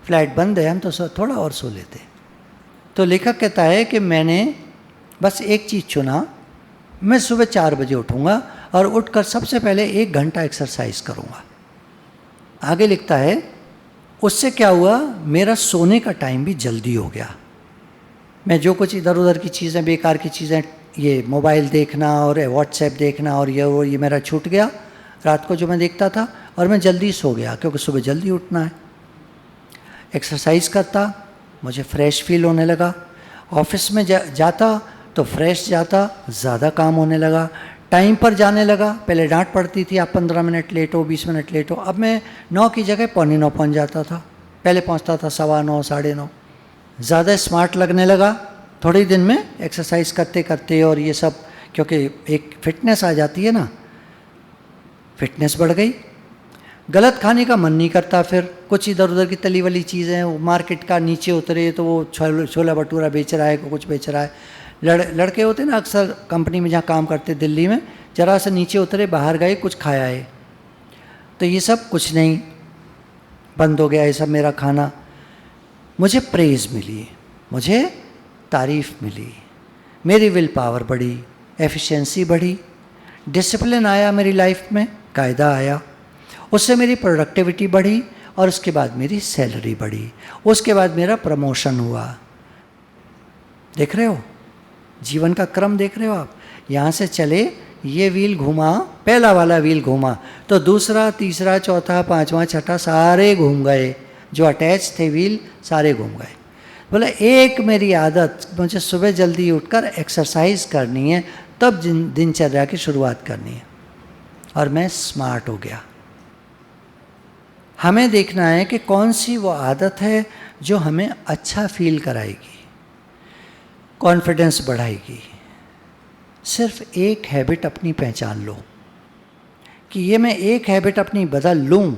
फ्लैट बंद है, हम तो थोड़ा और सो लेते। तो लेखक कहता है कि मैंने बस एक चीज़ चुना, मैं सुबह 4 बजे उठूँगा और उठकर सबसे पहले 1 घंटा एक्सरसाइज करूँगा। आगे लिखता है, उससे क्या हुआ, मेरा सोने का टाइम भी जल्दी हो गया। मैं जो कुछ इधर उधर की चीज़ें, बेकार की चीज़ें, ये मोबाइल देखना और व्हाट्सएप देखना और ये मेरा छूट गया रात को जो मैं देखता था, और मैं जल्दी सो गया क्योंकि सुबह जल्दी उठना है। एक्सरसाइज करता, मुझे फ्रेश फील होने लगा, ऑफिस में जाता तो फ्रेश जाता, ज़्यादा काम होने लगा, टाइम पर जाने लगा। पहले डांट पड़ती थी, आप 15 मिनट लेट हो, 20 मिनट लेट हो, अब मैं 9 की जगह 9:45 पहुँच जाता था, पहले पहुँचता था 9:15, 9:30। ज़्यादा स्मार्ट लगने लगा थोड़े ही दिन में, एक्सरसाइज करते करते और ये सब, क्योंकि एक फिटनेस आ जाती है ना। फिटनेस बढ़ गई। गलत खाने का मन नहीं करता, फिर कुछ इधर उधर की तली वाली चीज़ें, वो मार्केट का नीचे उतरे तो वो छोला भटूरा बेच रहा है, कुछ बेच रहा है। लड़के होते ना अक्सर कंपनी में जहाँ काम करते दिल्ली में, जरा से नीचे उतरे, बाहर गए, कुछ खाया है, तो ये सब कुछ नहीं, बंद हो गया ये सब मेरा खाना। मुझे प्रेज़ मिली, मुझे तारीफ़ मिली, मेरी विल पावर बढ़ी, एफिशिएंसी बढ़ी, डिसिप्लिन आया मेरी लाइफ में, कायदा आया, उससे मेरी प्रोडक्टिविटी बढ़ी और उसके बाद मेरी सैलरी बढ़ी, उसके बाद मेरा प्रमोशन हुआ। देख रहे हो जीवन का क्रम, देख रहे हो आप? यहाँ से चले, ये व्हील घूमा, पहला वाला व्हील घूमा तो दूसरा, तीसरा, चौथा, पांचवा, छठा सारे घूम गए, जो अटैच थे व्हील सारे घूम गए। बोले एक मेरी आदत, मुझे सुबह जल्दी उठकर एक्सरसाइज करनी है, तब दिनचर्या की शुरुआत करनी है, और मैं स्मार्ट हो गया। हमें देखना है कि कौन सी वो आदत है जो हमें अच्छा फील कराएगी, कॉन्फिडेंस बढ़ाएगी। सिर्फ एक हैबिट अपनी पहचान लो कि ये मैं एक हैबिट अपनी बदल लूँ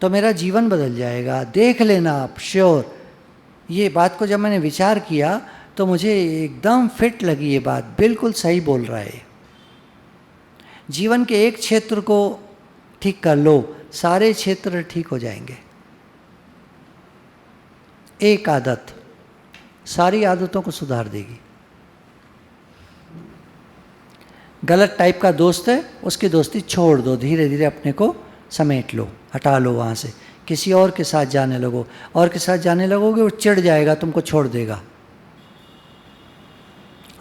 तो मेरा जीवन बदल जाएगा। देख लेना आप, श्योर। ये बात को जब मैंने विचार किया तो मुझे एकदम फिट लगी ये बात, बिल्कुल सही बोल रहा है। जीवन के एक क्षेत्र को ठीक कर लो, सारे क्षेत्र ठीक हो जाएंगे। एक आदत सारी आदतों को सुधार देगी। गलत टाइप का दोस्त है, उसकी दोस्ती छोड़ दो, धीरे धीरे अपने को समेट लो, हटा लो वहाँ से, किसी और के साथ जाने लगो, और के साथ जाने लगोगे वो चिढ़ जाएगा, तुमको छोड़ देगा,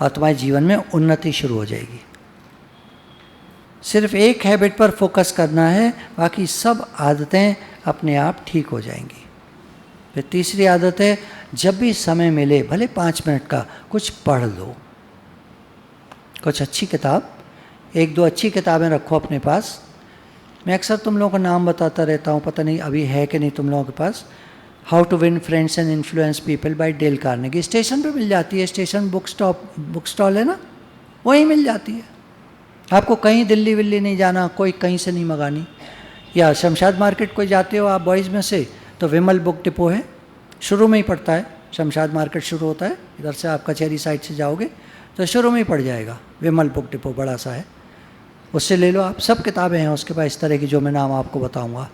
और तुम्हारे जीवन में उन्नति शुरू हो जाएगी। सिर्फ एक हैबिट पर फोकस करना है, बाकी सब आदतें अपने आप ठीक हो जाएंगी। फिर तीसरी आदत है, जब भी समय मिले, भले 5 मिनट का, कुछ पढ़ लो, कुछ अच्छी किताब, 1-2 अच्छी किताबें रखो अपने पास। मैं अक्सर तुम लोगों का नाम बताता रहता हूँ, पता नहीं अभी है कि नहीं तुम लोगों के पास। How to win friends and influence people by Dale Carnegie. Station पे मिल जाती है, स्टेशन बुक स्टॉल है ना, वहीं मिल जाती है। आपको कहीं दिल्ली विल्ली नहीं जाना, कोई कहीं से नहीं मंगानी। या शमशाद मार्केट कोई जाते हो आप बॉयज़ में से, तो विमल बुक डिपो है, शुरू में ही पड़ता है। शमशाद मार्केट शुरू होता है, इधर से आप कचहरी साइड से जाओगे तो शुरू में ही पड़ जाएगा, विमल बुक डिपो बड़ा सा है, उससे ले लो आप। सब किताबें हैं उसके पास इस तरह की, जो मैं नाम आपको बताऊंगा।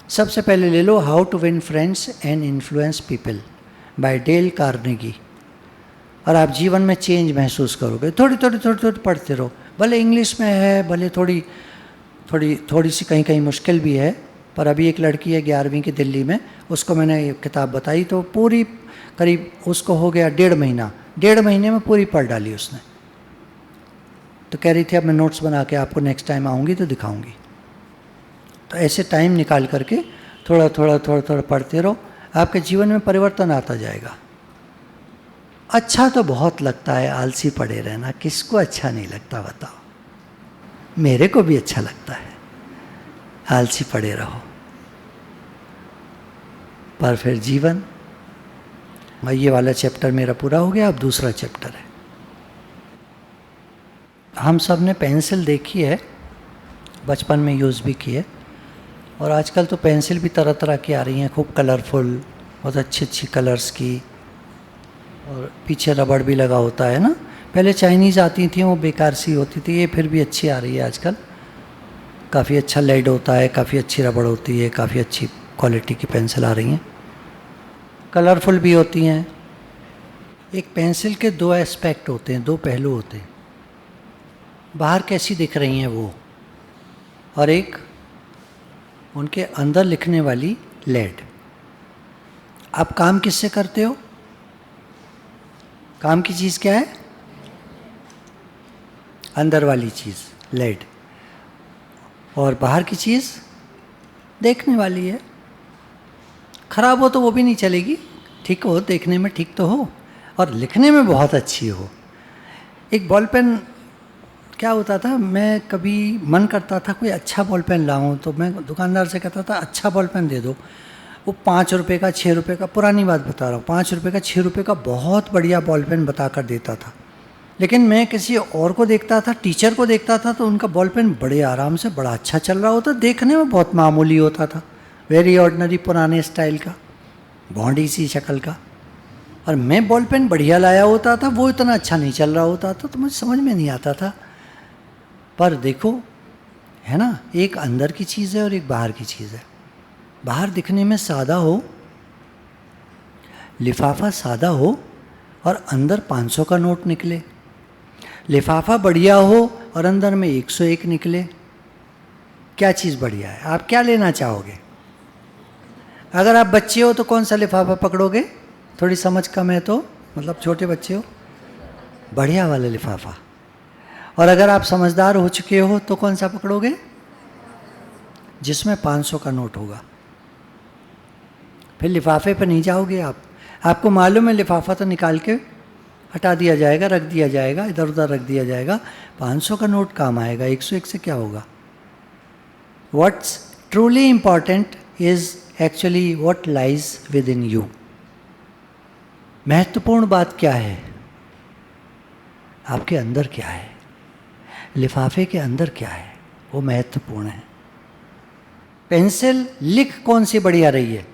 सबसे पहले ले लो how to win friends and influence people by Dale Carnegie, और आप जीवन में चेंज महसूस करोगे। थोड़ी थोड़ी पढ़ते रहो, भले इंग्लिश में है, भले थोड़ी सी कहीं कहीं मुश्किल भी है, पर अभी एक लड़की है 11वीं की दिल्ली में, उसको मैंने ये किताब बताई तो पूरी करीब उसको हो गया 1.5 महीना, 1.5 महीने में पूरी पढ़ डाली उसने। तो कह रही थी अब मैं नोट्स बना के आपको नेक्स्ट टाइम आऊँगी तो दिखाऊँगी। तो ऐसे टाइम निकाल करके थोड़ा पढ़ते रहो, आपके जीवन में परिवर्तन आता जाएगा। अच्छा तो बहुत लगता है आलसी पड़े रहना, किसको अच्छा नहीं लगता बताओ? मेरे को भी अच्छा लगता है आलसी पड़े रहो, पर फिर जीवन, ये वाला चैप्टर मेरा पूरा हो गया, अब दूसरा चैप्टर है। हम सब ने पेंसिल देखी है, बचपन में यूज़ भी की है, और आजकल तो पेंसिल भी तरह तरह की आ रही हैं, खूब कलरफुल, बहुत अच्छी कलर्स की, और पीछे रबड़ भी लगा होता है ना। पहले चाइनीज़ आती थी, वो बेकार सी होती थी, ये फिर भी अच्छी आ रही है आजकल। काफ़ी अच्छा लेड होता है, काफ़ी अच्छी रबड़ होती है, काफ़ी अच्छी क्वालिटी की पेंसिल आ रही हैं, कलरफुल भी होती हैं। एक पेंसिल के 2 एस्पेक्ट होते हैं, 2 पहलू होते हैं, बाहर कैसी दिख रही हैं वो, और एक उनके अंदर लिखने वाली लेड। आप काम किससे करते हो? काम की चीज़ क्या है? अंदर वाली चीज़ लेड, और बाहर की चीज़ देखने वाली है। खराब हो तो वो भी नहीं चलेगी, ठीक हो, देखने में ठीक तो हो और लिखने में बहुत अच्छी हो। एक बॉल पेन, क्या होता था, मैं कभी मन करता था कोई अच्छा बॉल पेन लाऊं, तो मैं दुकानदार से कहता था अच्छा बॉल पेन दे दो। वो 5 रुपये का, 6 रुपये का, पुरानी बात बता रहा हूँ, 5 रुपये का, 6 रुपये का बहुत बढ़िया बॉल पेन बता कर देता था। लेकिन मैं किसी और को देखता था, टीचर को देखता था, तो उनका बॉल पेन बड़े आराम से बड़ा अच्छा चल रहा होता, देखने में बहुत मामूली होता था, वेरी ऑर्डिनरी पुराने स्टाइल का, बॉन्डी सी शक्ल का। और मैं बॉल पेन बढ़िया लाया होता था, वो इतना अच्छा नहीं चल रहा होता था, तो मुझे समझ में नहीं आता था। पर देखो, है ना, एक अंदर की चीज़ है और एक बाहर की चीज़ है। बाहर दिखने में सादा हो, लिफाफा सादा हो और अंदर 500 का नोट निकले, लिफाफा बढ़िया हो और अंदर में 101 निकले, क्या चीज़ बढ़िया है? आप क्या लेना चाहोगे? अगर आप बच्चे हो तो कौन सा लिफाफा पकड़ोगे? थोड़ी समझ कम है तो, मतलब छोटे बच्चे हो, बढ़िया वाला लिफाफा। और अगर आप समझदार हो चुके हो तो कौन सा पकड़ोगे? जिसमें 500 का नोट होगा। फिर लिफाफे पर नहीं जाओगे आप, आपको मालूम है लिफाफा तो निकाल के हटा दिया जाएगा, रख दिया जाएगा, इधर उधर रख दिया जाएगा, 500 का नोट काम आएगा, 101 से क्या होगा? What's truly important is actually what lies with in you. महत्वपूर्ण बात क्या है? आपके अंदर क्या है, लिफाफे के अंदर क्या है, वो महत्वपूर्ण है। पेंसिल लिख कौन सी बढ़िया रही है?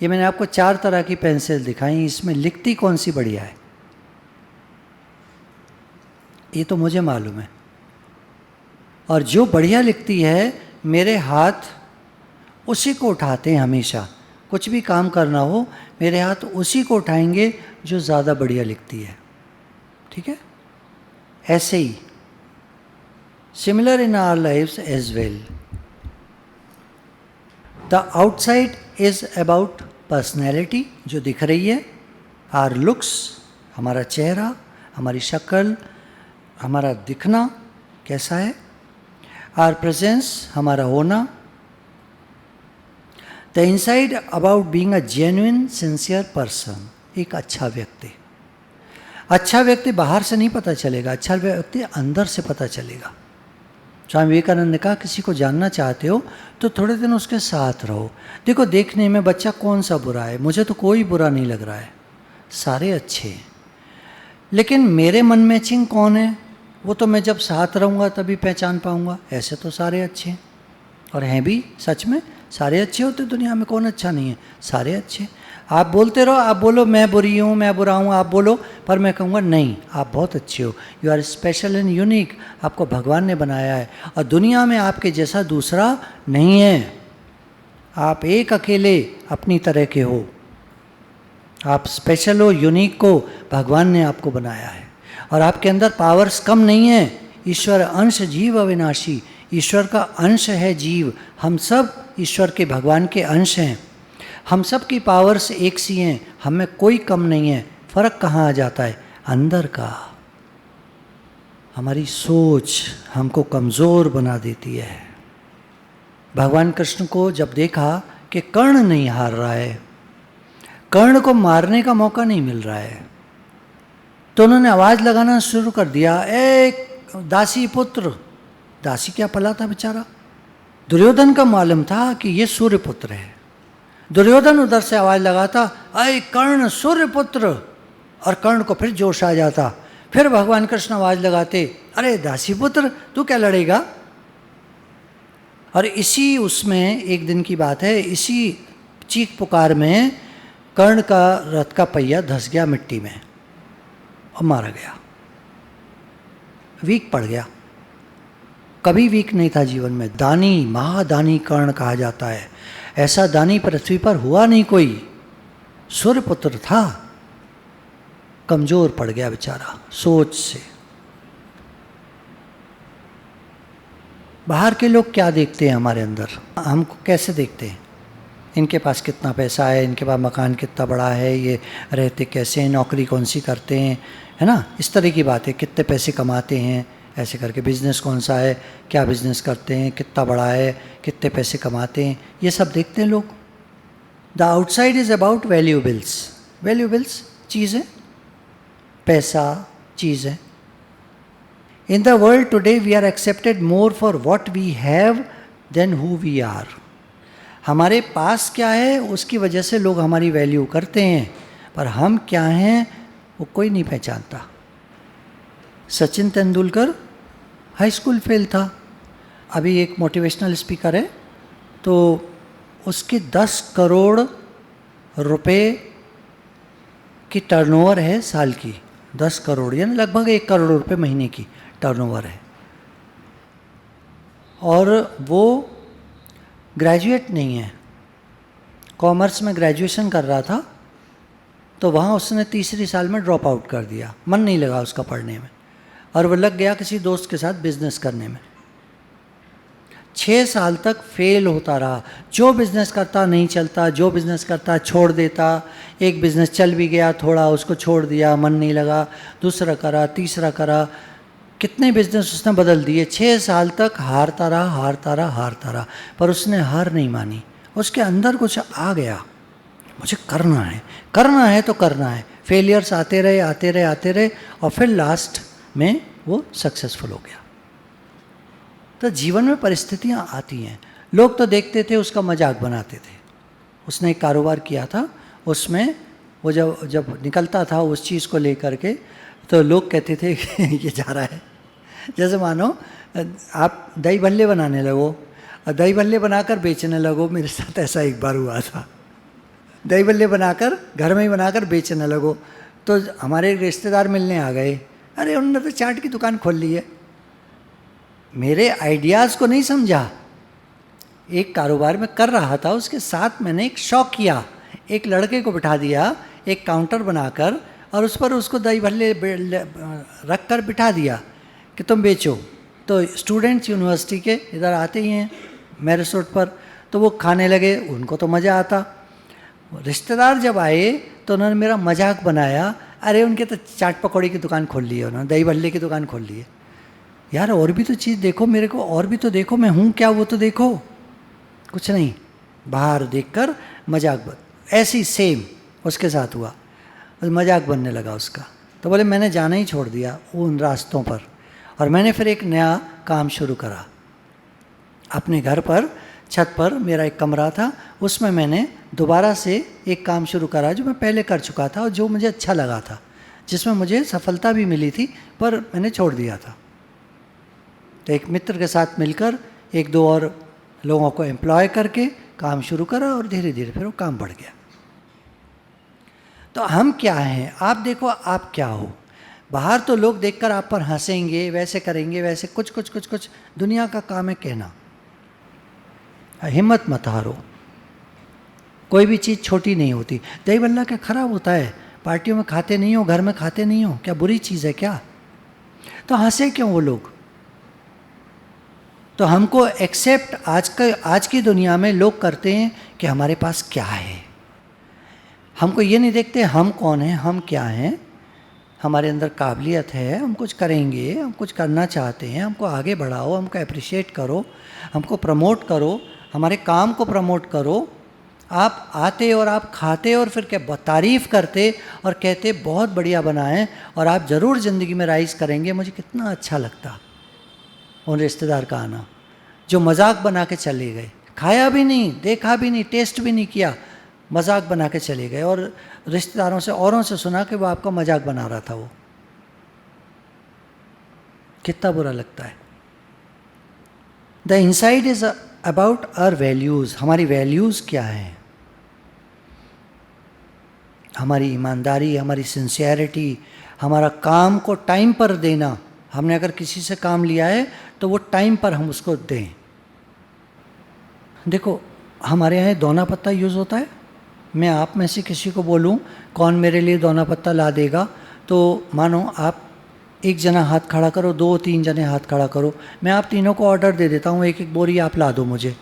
ये मैंने आपको 4 तरह की पेंसिल दिखाई, इसमें लिखती कौन सी बढ़िया है? ये तो मुझे मालूम है। और जो बढ़िया लिखती है, मेरे हाथ उसी को उठाते हैं हमेशा। कुछ भी काम करना हो, मेरे हाथ उसी को उठाएंगे जो ज़्यादा बढ़िया लिखती है। ठीक है? ऐसे ही similar in our lifes as well. The outside is about personality, जो दिख रही है, आर लुक्स, हमारा चेहरा, हमारी शक्ल, हमारा दिखना कैसा है, आर प्रेजेंस, हमारा होना। The inside about being a genuine sincere person, एक अच्छा व्यक्ति। अच्छा व्यक्ति बाहर से नहीं पता चलेगा, अच्छा व्यक्ति अंदर से पता चलेगा। स्वामी विवेकानंद ने कहा, किसी को जानना चाहते हो तो थोड़े दिन उसके साथ रहो। देखो, देखने में बच्चा कौन सा बुरा है, मुझे तो कोई बुरा नहीं लग रहा है, सारे अच्छे हैं। लेकिन मेरे मन मैचिंग कौन है, वो तो मैं जब साथ रहूँगा तभी पहचान पाऊँगा। ऐसे तो सारे अच्छे हैं, और हैं भी, सच में सारे अच्छे होते दुनिया में, कौन अच्छा नहीं है, सारे अच्छे। आप बोलते रहो, आप बोलो मैं बुरी हूँ, मैं बुरा हूँ, आप बोलो, पर मैं कहूँगा नहीं, आप बहुत अच्छे हो, you are special and unique, आपको भगवान ने बनाया है और दुनिया में आपके जैसा दूसरा नहीं है। आप एक अकेले अपनी तरह के हो, आप स्पेशल हो, यूनिक को भगवान ने आपको बनाया है। और आपके अंदर पावर्स कम नहीं है। ईश्वर अंश जीव अविनाशी, ईश्वर का अंश है जीव। हम सब ईश्वर के, भगवान के अंश हैं। हम सब की पावर्स एक सी हैं, हम में कोई कम नहीं है। फर्क कहाँ आ जाता है? अंदर का। हमारी सोच हमको कमज़ोर बना देती है। भगवान कृष्ण को जब देखा कि कर्ण नहीं हार रहा है, कर्ण को मारने का मौका नहीं मिल रहा है, तो उन्होंने आवाज़ लगाना शुरू कर दिया, एक दासी पुत्र। दासी क्या पला था बेचारा, दुर्योधन का मालूम था कि ये सूर्य पुत्र है। दुर्योधन उधर से आवाज़ लगाता, अय कर्ण सूर्य पुत्र, और कर्ण को फिर जोश आ जाता। फिर भगवान कृष्ण आवाज़ लगाते, अरे दासी पुत्र, तू क्या लड़ेगा? और इसी उसमें एक दिन की बात है, इसी चीख पुकार में कर्ण का रथ का पहिया धंस गया मिट्टी में और मारा गया, वीक पड़ गया। कभी वीक नहीं था जीवन में। दानी, महादानी कर्ण कहा जाता है। ऐसा दानी पृथ्वी पर हुआ नहीं कोई। सूर्यपुत्र था, कमजोर पड़ गया बेचारा सोच से। बाहर के लोग क्या देखते हैं हमारे अंदर, हमको कैसे देखते हैं? इनके पास कितना पैसा है, इनके पास मकान कितना बड़ा है, ये रहते कैसे हैं, नौकरी कौन सी करते हैं, है ना, इस तरह की बातें। कितने पैसे कमाते हैं, ऐसे करके बिज़नेस कौन सा है, क्या बिज़नेस करते हैं, कितना बड़ा है, कितने पैसे कमाते हैं, ये सब देखते हैं लोग। The outside is about valuables. Valuables चीज़ें, पैसा चीज़ है। In the world today we are accepted more for what we have than who we are. हमारे पास क्या है उसकी वजह से लोग हमारी वैल्यू करते हैं, पर हम क्या हैं वो कोई नहीं पहचानता। Sachin Tendulkar high school fail था, अभी एक मोटिवेशनल स्पीकर है, तो उसकी 10 करोड़ रुपए की टर्नओवर है साल की। 10 करोड़ यानी लगभग 1 करोड़ रुपए महीने की टर्नओवर है, और वो ग्रेजुएट नहीं है, कॉमर्स में ग्रेजुएशन कर रहा था, तो वहाँ उसने तीसरी साल में ड्रॉप आउट कर दिया, मन नहीं लगा उसका पढ़ने में, और वो लग गया किसी दोस्त के साथ बिजनेस करने में। 6 साल तक फेल होता रहा, जो बिज़नेस करता नहीं चलता, जो बिज़नेस करता छोड़ देता। एक बिज़नेस चल भी गया थोड़ा, उसको छोड़ दिया, मन नहीं लगा, दूसरा करा, तीसरा करा, कितने बिज़नेस उसने बदल दिए। 6 साल तक हारता रहा, हारता रहा, हारता रहा, पर उसने हार नहीं मानी। उसके अंदर कुछ आ गया, मुझे करना है, करना है तो करना है। फेलियर्स आते रहे, आते रहे, आते रहे, और फिर लास्ट में वो सक्सेसफुल हो गया। तो जीवन में परिस्थितियां आती हैं, लोग तो देखते थे, उसका मजाक बनाते थे। उसने एक कारोबार किया था, उसमें वो जब निकलता था उस चीज़ को लेकर के, तो लोग कहते थे कि ये जा रहा है। जैसे मानो आप दही भल्ले बनाने लगो, और दही भल्ले बनाकर बेचने लगो। मेरे साथ ऐसा एक बार हुआ था, दही भल्ले बनाकर घर में ही बनाकर बेचने लगो, तो हमारे रिश्तेदार मिलने आ गए, अरे उन्होंने तो चाट की दुकान खोल ली है। मेरे आइडियाज़ को नहीं समझा, एक कारोबार में कर रहा था, उसके साथ मैंने एक शौक किया, एक लड़के को बिठा दिया एक काउंटर बनाकर, और उस पर उसको दही भल्ले रख कर बिठा दिया कि तुम बेचो। तो स्टूडेंट्स यूनिवर्सिटी के इधर आते ही हैं मैरिज रोड पर, तो वो खाने लगे, उनको तो मज़ा आता। रिश्तेदार जब आए तो उन्होंने मेरा मजाक बनाया, अरे उनके तो चाट पकौड़ी की दुकान खोल ली है, उन्होंने दही भल्ले की दुकान खोल ली है। यार और भी तो चीज़ देखो, मेरे को और भी तो देखो, मैं हूँ क्या वो तो देखो। कुछ नहीं, बाहर देखकर मजाक ऐसी सेम उसके साथ हुआ, मजाक बनने लगा उसका। तो बोले मैंने जाना ही छोड़ दिया उन रास्तों पर, और मैंने फिर एक नया काम शुरू करा। अपने घर पर छत पर मेरा एक कमरा था, उसमें मैंने दोबारा से एक काम शुरू करा जो मैं पहले कर चुका था और जो मुझे अच्छा लगा था, जिसमें मुझे सफलता भी मिली थी, पर मैंने छोड़ दिया था। तो एक मित्र के साथ मिलकर 1-2 और लोगों को एम्प्लॉय करके काम शुरू करा, और धीरे धीरे फिर वो काम बढ़ गया। तो हम क्या हैं, आप देखो आप क्या हो। बाहर तो लोग देखकर आप पर हंसेंगे, वैसे करेंगे, वैसे कुछ दुनिया का काम है कहना। हिम्मत मत हारो, कोई भी चीज़ छोटी नहीं होती। दही बल्ला क्या खराब होता है, पार्टियों में खाते नहीं हो, घर में खाते नहीं हो, क्या बुरी चीज़ है क्या? तो हंसे क्यों वो लोग? तो हमको एक्सेप्ट आज की दुनिया में लोग करते हैं कि हमारे पास क्या है। हमको ये नहीं देखते हम कौन हैं, हम क्या हैं, हमारे अंदर काबिलियत है, हम कुछ करेंगे, हम कुछ करना चाहते हैं, हमको आगे बढ़ाओ, हमको अप्रिशिएट करो, हमको प्रमोट करो, हमारे काम को प्रमोट करो। आप आते और आप खाते और फिर क्या तारीफ़ करते और कहते बहुत बढ़िया बना है और आप ज़रूर ज़िंदगी में राइज करेंगे। मुझे कितना अच्छा लगता उन रिश्तेदार का आना जो मजाक बना के चले गए, खाया भी नहीं, देखा भी नहीं, टेस्ट भी नहीं किया, मजाक बना के चले गए, और रिश्तेदारों से औरों से सुना कि वो आपका मजाक बना रहा था। वो कितना बुरा लगता है। The inside is about our values. हमारी वैल्यूज़ क्या हैं? हमारी ईमानदारी, हमारी सिंसियरिटी, हमारा काम को टाइम पर देना। हमने अगर किसी से काम लिया है तो वो टाइम पर हम उसको दें। देखो हमारे यहाँ दोना पत्ता यूज़ होता है। मैं आप में से किसी को बोलूँ कौन मेरे लिए दोना पत्ता ला देगा, तो मानो आप एक जना हाथ खड़ा करो, 2-3 जने हाथ खड़ा करो, मैं आप तीनों को ऑर्डर दे देता हूँ, एक बोरी आप ला दो मुझे।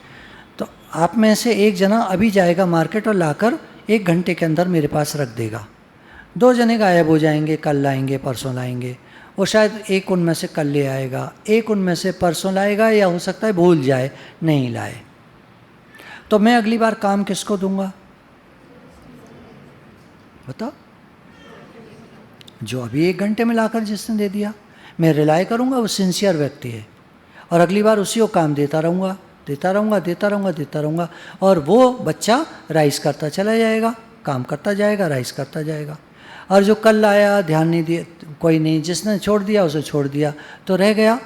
तो आप में से एक जना अभी जाएगा मार्केट और लाकर 1 घंटे के अंदर मेरे पास रख देगा। 2 जने गायब हो जाएंगे, कल लाएंगे, परसों लाएंगे। वो शायद एक उनमें से कल ले आएगा, एक उनमें से परसों लाएगा, या हो सकता है भूल जाए, नहीं लाए। तो मैं अगली बार काम किसको दूंगा बताओ? जो अभी 1 घंटे में लाकर जिसने दे दिया, मैं रिलाई करूंगा वो सिंसियर व्यक्ति है, और अगली बार उसी को काम देता रहूँगा, देता रहूँगा, देता रहूँगा, देता रहूँगा, और वो बच्चा राइज करता चला जाएगा, काम करता जाएगा, राइज करता जाएगा। और जो कल आया ध्यान नहीं दिया, कोई नहीं, जिसने छोड़ दिया उसे छोड़ दिया, तो रह गया।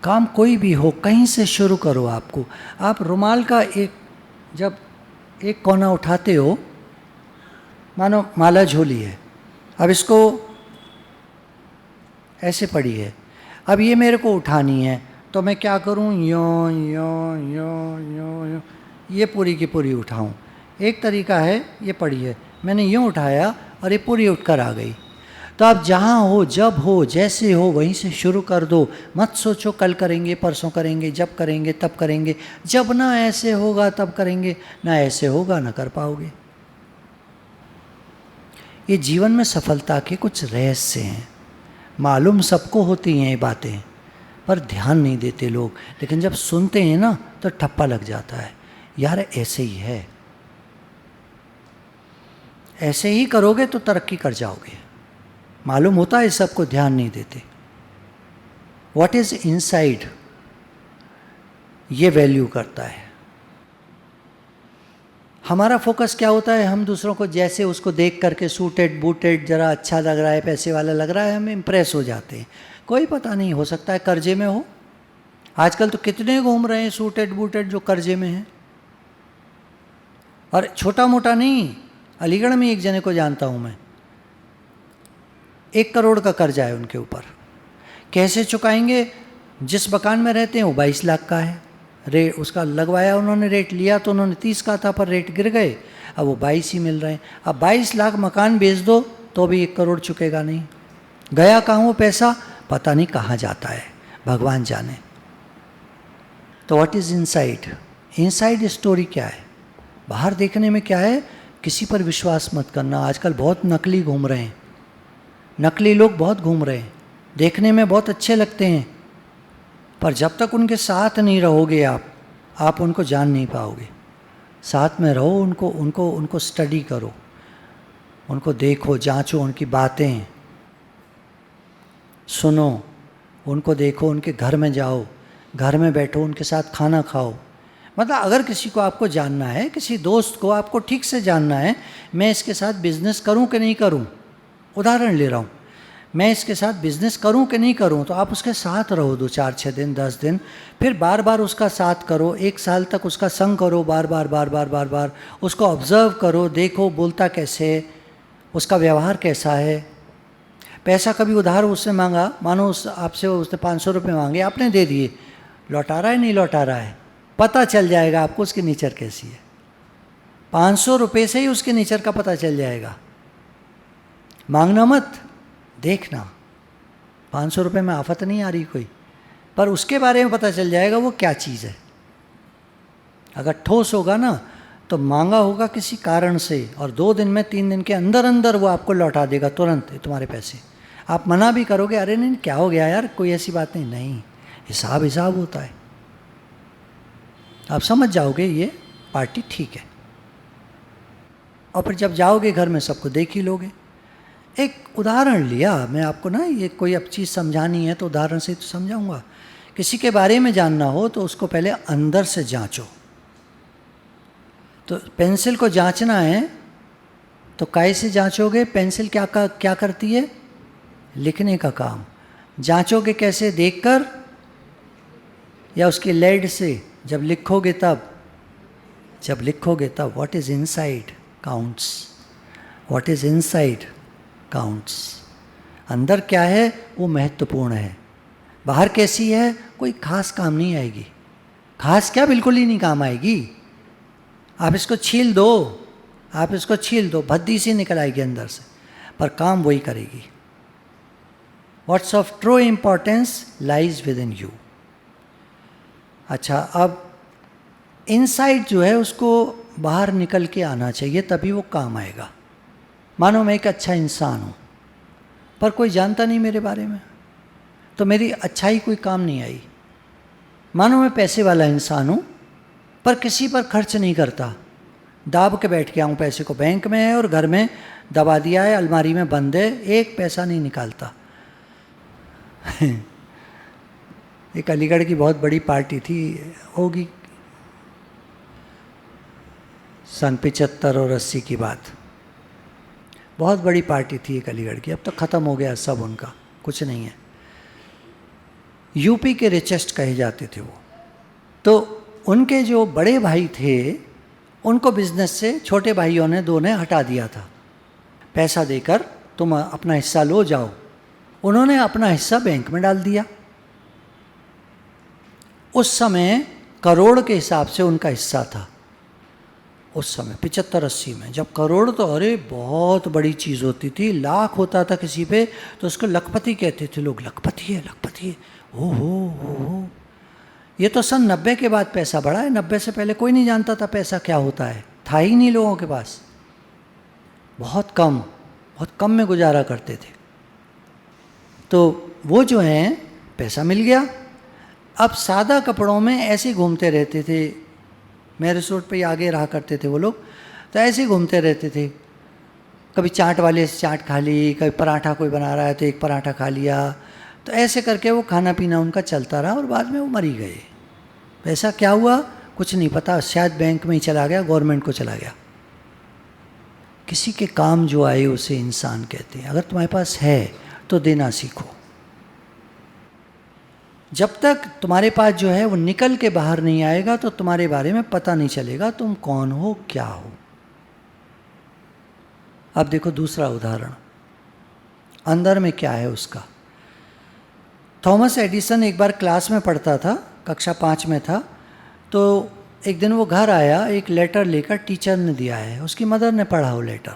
काम कोई भी हो, कहीं से शुरू करो। आपको, आप रुमाल का जब एक कोना उठाते हो, मानो माला झोली है, अब इसको ऐसे पड़ी है, अब ये मेरे को उठानी है, तो मैं क्या करूं, यों यों यों यों यों, ये पूरी की पूरी उठाऊं। एक तरीका है, ये पड़ी है, मैंने यूं उठाया और ये पूरी उठकर आ गई। तो आप जहाँ हो, जब हो, जैसे हो, वहीं से शुरू कर दो। मत सोचो कल करेंगे, परसों करेंगे, जब करेंगे तब करेंगे। जब ना ऐसे होगा तब करेंगे, ना ऐसे होगा ना कर पाओगे। ये जीवन में सफलता के कुछ रहस्य हैं। मालूम सबको होती हैं ये बातें, पर ध्यान नहीं देते लोग। लेकिन जब सुनते हैं ना तो ठप्पा लग जाता है, यार ऐसे ही है, ऐसे ही करोगे तो तरक्की कर जाओगे। मालूम होता है सबको, ध्यान नहीं देते। व्हाट इज इनसाइड, ये वैल्यू करता है। हमारा फोकस क्या होता है, हम दूसरों को जैसे उसको देख करके सूटेड बूटेड, जरा अच्छा लग रहा है, पैसे वाला लग रहा है, हम इम्प्रेस हो जाते हैं। कोई पता नहीं, हो सकता है कर्जे में हो। आजकल तो कितने घूम रहे हैं सूटेड बूटेड जो कर्जे में हैं। और छोटा मोटा नहीं, अलीगढ़ में एक जने को जानता हूँ मैं, 1 करोड़ का कर्जा है उनके ऊपर। कैसे चुकाएंगे? जिस मकान में रहते हैं वो 22 लाख का है, रेट उसका लगवाया उन्होंने, रेट लिया तो उन्होंने 30 का था, पर रेट गिर गए, अब वो 22 ही मिल रहे हैं। अब 22 लाख मकान बेच दो तो भी 1 करोड़ चुकेगा नहीं। गया कहाँ वो पैसा, पता नहीं कहाँ जाता है, भगवान जाने। तो what is inside, inside story क्या है, बाहर देखने में क्या है, किसी पर विश्वास मत करना। आजकल बहुत नकली घूम रहे हैं, नकली लोग बहुत घूम रहे हैं, देखने में बहुत अच्छे लगते हैं, पर जब तक उनके साथ नहीं रहोगे आप उनको जान नहीं पाओगे। साथ में रहो, उनको स्टडी करो, उनको देखो, जांचो, उनकी बातें सुनो, उनको देखो, उनके घर में जाओ, घर में बैठो, उनके साथ खाना खाओ। मतलब अगर किसी को आपको जानना है, किसी दोस्त को आपको ठीक से जानना है, मैं इसके साथ बिजनेस करूं कि नहीं करूं, उदाहरण ले रहा हूं, मैं इसके साथ बिजनेस करूं कि नहीं करूं, तो आप उसके साथ रहो 2, 4, 6 दिन, 10 दिन, फिर बार बार उसका साथ करो, 1 साल तक उसका संग करो, बार बार उसको ऑब्जर्व करो, देखो बोलता कैसे है, उसका व्यवहार कैसा है। पैसा कभी उधार उससे मांगा, मानो आपसे उसने 500 रुपये मांगे, आपने दे दिए, लौटा रहा है नहीं लौटा रहा है, पता चल जाएगा आपको उसकी नेचर कैसी है। 500 रुपये से ही उसके नेचर का पता चल जाएगा। मांगना मत, देखना, 500 रुपये में आफत नहीं आ रही कोई, पर उसके बारे में पता चल जाएगा वो क्या चीज़ है। अगर ठोस होगा ना तो मांगा होगा किसी कारण से, और 2 दिन में 3 दिन के अंदर अंदर वो आपको लौटा देगा तुरंत तुम्हारे पैसे। आप मना भी करोगे, अरे नहीं क्या हो गया यार, कोई ऐसी बात नहीं, नहीं, हिसाब होता है। आप समझ जाओगे ये पार्टी ठीक है, और फिर जब जाओगे घर में सबको देख ही लोगे। एक उदाहरण लिया मैं आपको ना, ये कोई अब चीज़ समझानी है तो उदाहरण से तो समझाऊंगा। किसी के बारे में जानना हो तो उसको पहले अंदर से जांचो। तो पेंसिल को जांचना है तो काय से जांचोगे? पेंसिल क्या करती है? लिखने का काम। जांचोगे कैसे? देखकर या उसकी लेड से? जब लिखोगे तब। What is inside counts, what is inside counts. अंदर क्या है वो महत्वपूर्ण है, बाहर कैसी है कोई खास काम नहीं आएगी। खास क्या, बिल्कुल ही नहीं काम आएगी। आप इसको छील दो, भद्दी सी निकल आएगी अंदर से, पर काम वही करेगी। What's of true importance lies with in you. अच्छा, अब इनसाइड जो है उसको बाहर निकल के आना चाहिए, तभी वो काम आएगा। मानो मैं एक अच्छा इंसान हूँ, पर कोई जानता नहीं मेरे बारे में, तो मेरी अच्छाई कोई काम नहीं आई। मानो मैं पैसे वाला इंसान हूँ, पर किसी पर खर्च नहीं करता, दाब के बैठ गया हूँ, पैसे को बैंक में है और घर में दबा दिया है, अलमारी में बंद है, 1 पैसा नहीं निकालता। एक अलीगढ़ की बहुत बड़ी पार्टी थी, होगी सन 75 और 80 की बात। बहुत बड़ी पार्टी थी एक अलीगढ़ की, अब तो ख़त्म हो गया सब, उनका कुछ नहीं है। यूपी के रिचेस्ट कहे जाते थे वो। तो उनके जो बड़े भाई थे उनको बिजनेस से छोटे भाइयों ने दो ने हटा दिया था, पैसा देकर तुम अपना हिस्सा लो जाओ। उन्होंने अपना हिस्सा बैंक में डाल दिया। उस समय करोड़ के हिसाब से उनका हिस्सा था, उस समय 75-80 में, जब करोड़ तो अरे बहुत बड़ी चीज़ होती थी। लाख होता था किसी पे तो उसको लखपति कहते थे लोग, लखपति है, लखपति है, हो। ये तो सन 90 के बाद पैसा बढ़ा है, 90 से पहले कोई नहीं जानता था पैसा क्या होता है, था ही नहीं लोगों के पास, बहुत कम में गुजारा करते थे। तो वो जो हैं पैसा मिल गया, अब सादा कपड़ों में ऐसे घूमते रहते थे, मेरे सूट पे आगे रहा करते थे वो लोग, तो ऐसे घूमते रहते थे। कभी चाट वाले से चाट खा ली, कभी पराठा कोई बना रहा है तो एक पराठा खा लिया, तो ऐसे करके वो खाना पीना उनका चलता रहा और बाद में वो मर ही गए। पैसा क्या हुआ कुछ नहीं पता, शायद बैंक में ही चला गया, गवर्नमेंट को चला गया। किसी के काम जो आए उसे इंसान कहते हैं। अगर तुम्हारे पास है तो देना सीखो। जब तक तुम्हारे पास जो है वो निकल के बाहर नहीं आएगा तो तुम्हारे बारे में पता नहीं चलेगा तुम कौन हो, क्या हो। अब देखो दूसरा उदाहरण, अंदर में क्या है उसका। थॉमस एडिसन एक बार क्लास में पढ़ता था, कक्षा 5 में था, तो एक दिन वो घर आया, एक लेटर लेकर टीचर ने दिया है, उसकी मदर ने पढ़ा वो लेटर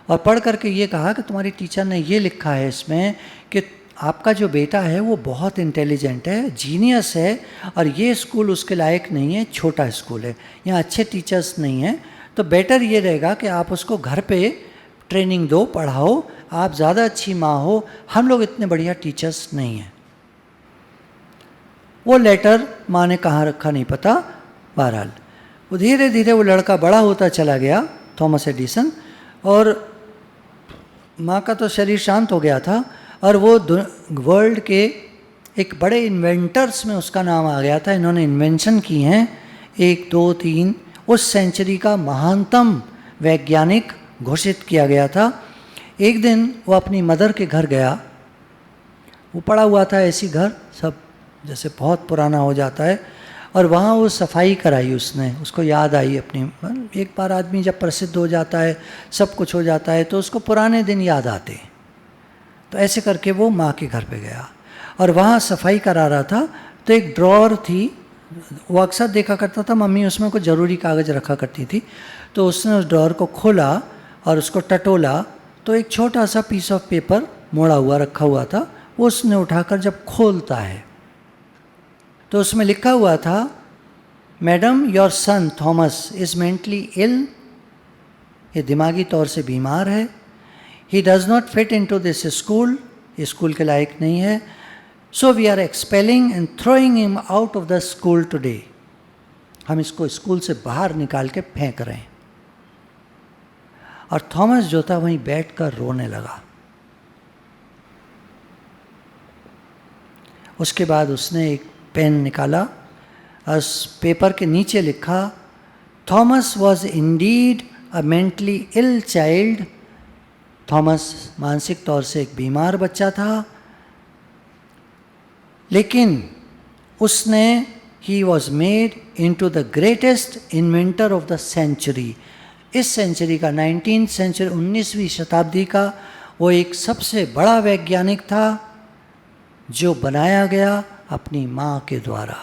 और पढ़ करके ये कहा कि तुम्हारी टीचर ने ये लिखा है इसमें कि आपका जो बेटा है वो बहुत इंटेलिजेंट है, जीनियस है, और ये स्कूल उसके लायक नहीं है, छोटा स्कूल है, यहाँ अच्छे टीचर्स नहीं हैं, तो बेटर ये रहेगा कि आप उसको घर पे ट्रेनिंग दो, पढ़ाओ, आप ज़्यादा अच्छी माँ हो, हम लोग इतने बढ़िया टीचर्स नहीं हैं। वो लेटर माँ ने कहाँ रखा नहीं पता, बहरहाल वो धीरे धीरे वो लड़का बड़ा होता चला गया, थॉमस एडिसन, और माँ का तो शरीर शांत हो गया था, और वो वर्ल्ड के एक बड़े इन्वेंटर्स में उसका नाम आ गया था। इन्होंने इन्वेंशन की हैं 1, 2, 3, उस सेंचुरी का महानतम वैज्ञानिक घोषित किया गया था। एक दिन वो अपनी मदर के घर गया, वो पड़ा हुआ था ऐसी घर, सब जैसे बहुत पुराना हो जाता है, और वहाँ वो सफाई कराई उसने, उसको याद आई अपनी। एक बार आदमी जब प्रसिद्ध हो जाता है, सब कुछ हो जाता है, तो उसको पुराने दिन याद आते हैं। तो ऐसे करके वो माँ के घर पे गया और वहाँ सफाई करा रहा था, तो एक ड्रॉअर थी, वो अक्सर देखा करता था, मम्मी उसमें कुछ ज़रूरी कागज़ रखा करती थी, तो उसने उस ड्रॉअर को खोला और उसको टटोला, तो एक छोटा सा पीस ऑफ पेपर मोड़ा हुआ रखा हुआ था, वो उसने उठाकर जब खोलता है तो उसमें लिखा हुआ था, madam your son Thomas is mentally ill, ये दिमागी तौर से बीमार है, he does not fit in to this school, school के लायक नहीं है, so we are expelling and throwing him out of the school today, हम इसको स्कूल से बाहर निकाल के फेंक रहे हैं। और थॉमस जो था वहीं बैठकर रोने लगा। उसके बाद उसने एक पेन निकाला, उस पेपर के नीचे लिखा, Thomas was indeed a mentally ill child, Thomas मानसिक तौर से एक बीमार बच्चा था, लेकिन उसने he was made into the greatest inventor of the century, इस सेंचुरी का 19th सेंचुरी 19वीं शताब्दी का वो एक सबसे बड़ा वैज्ञानिक था जो बनाया गया अपनी माँ के द्वारा।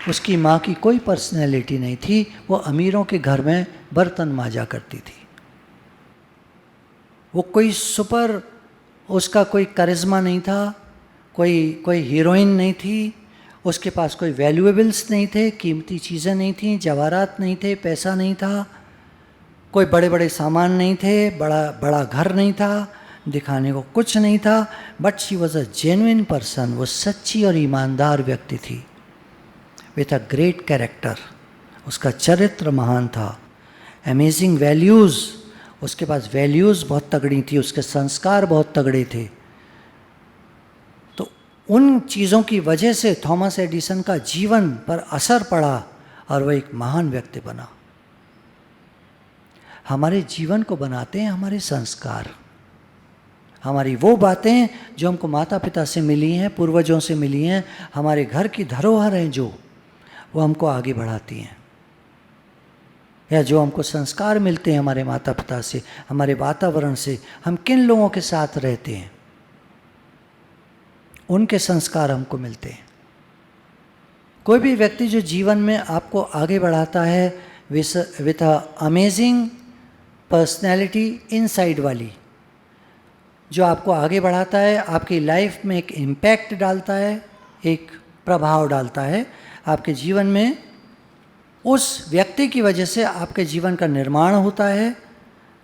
उसकी माँ की कोई पर्सनैलिटी नहीं थी, वो अमीरों के घर में बर्तन मांजा करती थी, वो कोई सुपर, उसका कोई करिश्मा नहीं था, कोई हीरोइन नहीं थी, उसके पास कोई वैल्यूएबल्स नहीं थे, कीमती चीज़ें नहीं थीं, जवाहरात नहीं थे, पैसा नहीं था, कोई बड़े बड़े सामान नहीं थे, बड़ा घर नहीं था, दिखाने को कुछ नहीं था, but she was a genuine person, वो सच्ची और ईमानदार व्यक्ति थी, विथ अ ग्रेट कैरेक्टर, उसका चरित्र महान था, अमेजिंग वैल्यूज़, उसके पास वैल्यूज़ बहुत तगड़ी थी, उसके संस्कार बहुत तगड़े थे। तो उन चीज़ों की वजह से थॉमस एडिसन का जीवन पर असर पड़ा और वह एक महान व्यक्ति बना। हमारे जीवन को बनाते हैं हमारे संस्कार, हमारी वो बातें जो हमको माता पिता से मिली हैं, पूर्वजों से मिली हैं, हमारे घर की धरोहर हैं जो, वो हमको आगे बढ़ाती हैं। या जो हमको संस्कार मिलते हैं हमारे माता पिता से, हमारे वातावरण से, हम किन लोगों के साथ रहते हैं, उनके संस्कार हमको मिलते हैं। कोई भी व्यक्ति जो जीवन में आपको आगे बढ़ाता है with a amazing personality inside वाली, जो आपको आगे बढ़ाता है, आपकी लाइफ में एक इम्पैक्ट डालता है, एक प्रभाव डालता है आपके जीवन में, उस व्यक्ति की वजह से आपके जीवन का निर्माण होता है,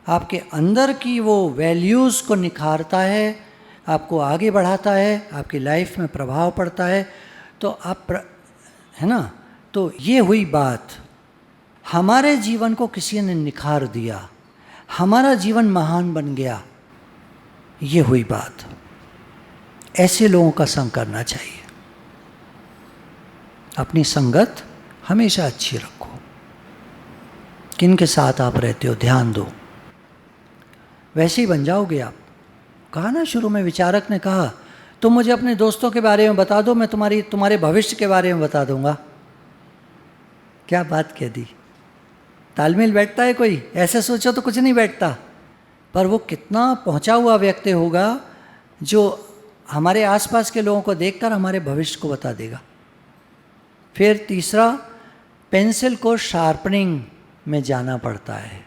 आपके अंदर की वो वैल्यूज़ को निखारता है, आपको आगे बढ़ाता है, आपकी लाइफ में प्रभाव पड़ता है। तो आप है ना, तो ये हुई बात, हमारे जीवन को किसी ने निखार दिया, हमारा जीवन महान बन गया, ये हुई बात। ऐसे लोगों का संग करना चाहिए। अपनी संगत हमेशा अच्छी रखो। किन के साथ आप रहते हो ध्यान दो, वैसे ही बन जाओगे आप। कहा ना शुरू में, विचारक ने कहा तुम मुझे अपने दोस्तों के बारे में बता दो, मैं तुम्हारे भविष्य के बारे में बता दूंगा। क्या बात कह दी। तालमेल बैठता है कोई? ऐसे सोचो तो कुछ नहीं बैठता। पर वो कितना पहुंचा हुआ व्यक्ति होगा जो हमारे आसपास के लोगों को देखकर हमारे भविष्य को बता देगा। फिर तीसरा, पेंसिल को शार्पनिंग में जाना पड़ता है।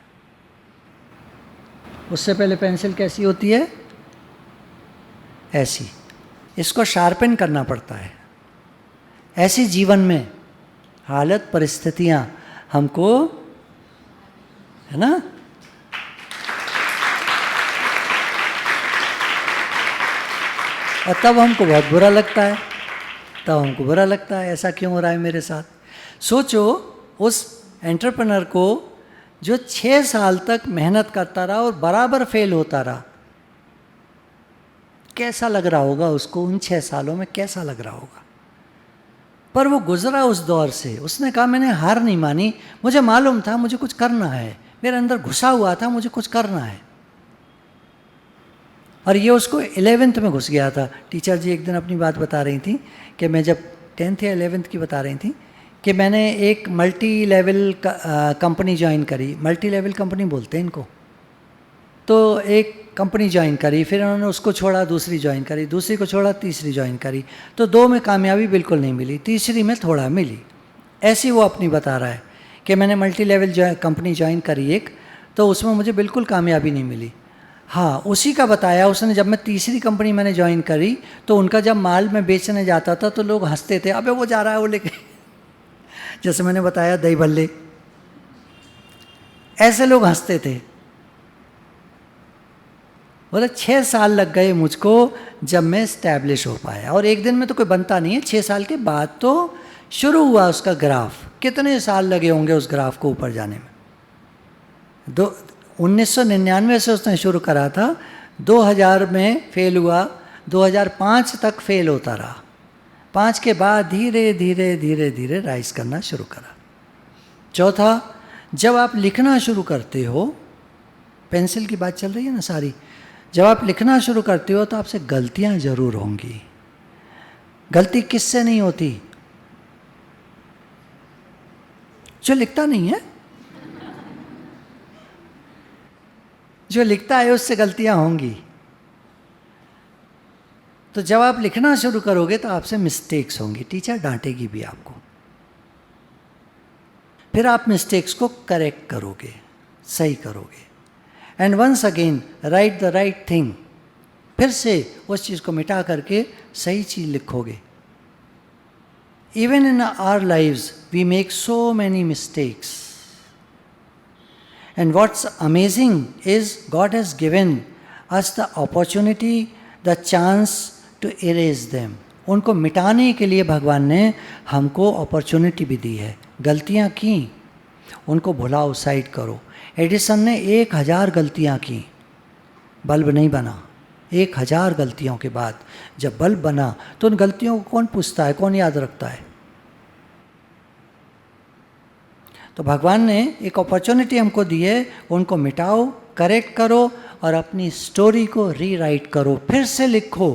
उससे पहले पेंसिल कैसी होती है? ऐसी। इसको शार्पन करना पड़ता है। ऐसी जीवन में हालत परिस्थितियां हमको, है ना, और तब हमको बहुत बुरा लगता है, ऐसा क्यों हो रहा है मेरे साथ। सोचो उस एंटरप्रेन्योर को जो 6 साल तक मेहनत करता रहा और बराबर फेल होता रहा, कैसा लग रहा होगा उसको, उन 6 सालों में कैसा लग रहा होगा। पर वो गुजरा उस दौर से, उसने कहा मैंने हार नहीं मानी, मुझे मालूम था मुझे कुछ करना है, मेरे अंदर घुसा हुआ था मुझे कुछ करना है। और ये उसको 11th में घुस गया था। टीचर जी एक दिन अपनी बात बता रही थी कि मैं जब 10th या 11th की बता रही थी कि मैंने एक मल्टी लेवल कंपनी ज्वाइन करी। मल्टी लेवल कंपनी बोलते हैं इनको। तो एक कंपनी ज्वाइन करी, फिर उन्होंने उसको छोड़ा, दूसरी ज्वाइन करी, दूसरी को छोड़ा, तीसरी ज्वाइन करी। तो 2 में कामयाबी बिल्कुल नहीं मिली, तीसरी में थोड़ा मिली। ऐसी वो अपनी बता रहा है कि मैंने मल्टी लेवल कंपनी ज्वाइन करी एक, तो उसमें मुझे बिल्कुल कामयाबी नहीं मिली। हाँ, उसी का बताया उसने। जब मैं तीसरी कंपनी मैंने ज्वाइन करी तो उनका जब माल मैं बेचने जाता था तो लोग हंसते थे, अबे वो जा रहा है वो लेके जैसे मैंने बताया दही भल्ले, ऐसे लोग हंसते थे। बोले 6 साल लग गए मुझको जब मैं स्टैब्लिश हो पाया। और एक दिन में तो कोई बनता नहीं है, 6 साल के बाद तो शुरू हुआ उसका ग्राफ। कितने साल लगे होंगे उस ग्राफ को ऊपर जाने में। 1999 से उसने शुरू करा था, 2000 में फेल हुआ, 2005 तक फेल होता रहा, 5 के बाद धीरे धीरे धीरे धीरे राइज करना शुरू करा। चौथा, जब आप लिखना शुरू करते हो, पेंसिल की बात चल रही है ना सारी, जब आप लिखना शुरू करते हो तो आपसे गलतियां जरूर होंगी। गलती किससे नहीं होती? जो लिखता नहीं है। जो लिखता है उससे गलतियां होंगी। तो जब आप लिखना शुरू करोगे तो आपसे मिस्टेक्स होंगी, टीचर डांटेगी भी आपको। फिर आप मिस्टेक्स को करेक्ट करोगे, सही करोगे। And once again write the right thing, फिर से उस चीज़ को मिटा करके सही चीज़ लिखोगे। Even in our lives we make so many mistakes, and what's amazing is God has given us the opportunity, the chance to erase them. उनको मिटाने के लिए भगवान ने हमको अपॉर्चुनिटी भी दी है। गलतियाँ की, उनको भुलाओ, साइड करो। एडिसन ने 1000 गलतियाँ की, बल्ब नहीं बना। 1000 गलतियों के बाद जब बल्ब बना तो उन गलतियों को कौन पूछता है, कौन याद रखता है? तो भगवान ने एक अपॉर्चुनिटी हमको दी है, उनको मिटाओ, करेक्ट करो और अपनी स्टोरी को रीराइट करो, फिर से लिखो,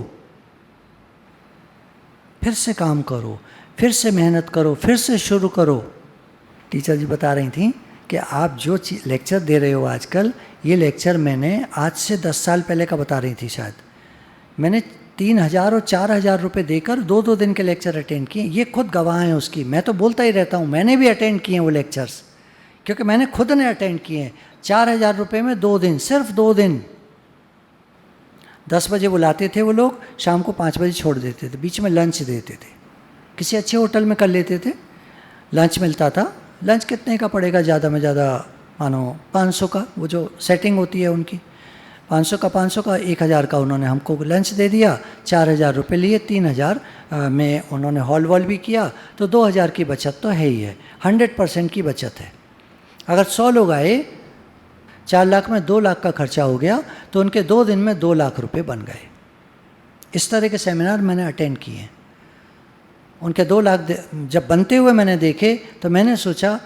फिर से काम करो, फिर से मेहनत करो, फिर से शुरू करो। टीचर जी बता रही थी कि आप जो लेक्चर दे रहे हो आजकल, ये लेक्चर मैंने आज से 10 साल पहले का बता रही थी शायद। मैंने 3000 और 4000 रुपये देकर 2-2 दिन के लेक्चर अटेंड किए, ये खुद गवाह हैं उसकी। मैं तो बोलता ही रहता हूँ, मैंने भी अटेंड किए हैं वो लेक्चर्स, क्योंकि मैंने खुद ने अटेंड किए हैं। 4000 रुपये में 2 दिन, सिर्फ 2 दिन। 10 बजे बुलाते थे वो लोग, शाम को 5 बजे छोड़ देते थे, बीच में लंच देते थे, किसी अच्छे होटल में कर लेते थे, लंच मिलता था। लंच कितने का पड़ेगा? ज़्यादा में ज़्यादा मानो 500 का, वो जो सेटिंग होती है उनकी, 500 का 1000 का उन्होंने हमको लंच दे दिया। 4000 रुपये लिए, 3000 में उन्होंने हॉल वॉल भी किया, तो 2000 की बचत तो है ही है, 100% की बचत है। अगर 100 लोग आए, 4 लाख में 2 लाख का खर्चा हो गया, तो उनके 2 दिन में 2 लाख रुपये बन गए। इस तरह के सेमिनार मैंने अटेंड किए हैं। उनके 2 लाख जब बनते हुए मैंने देखे, तो मैंने सोचा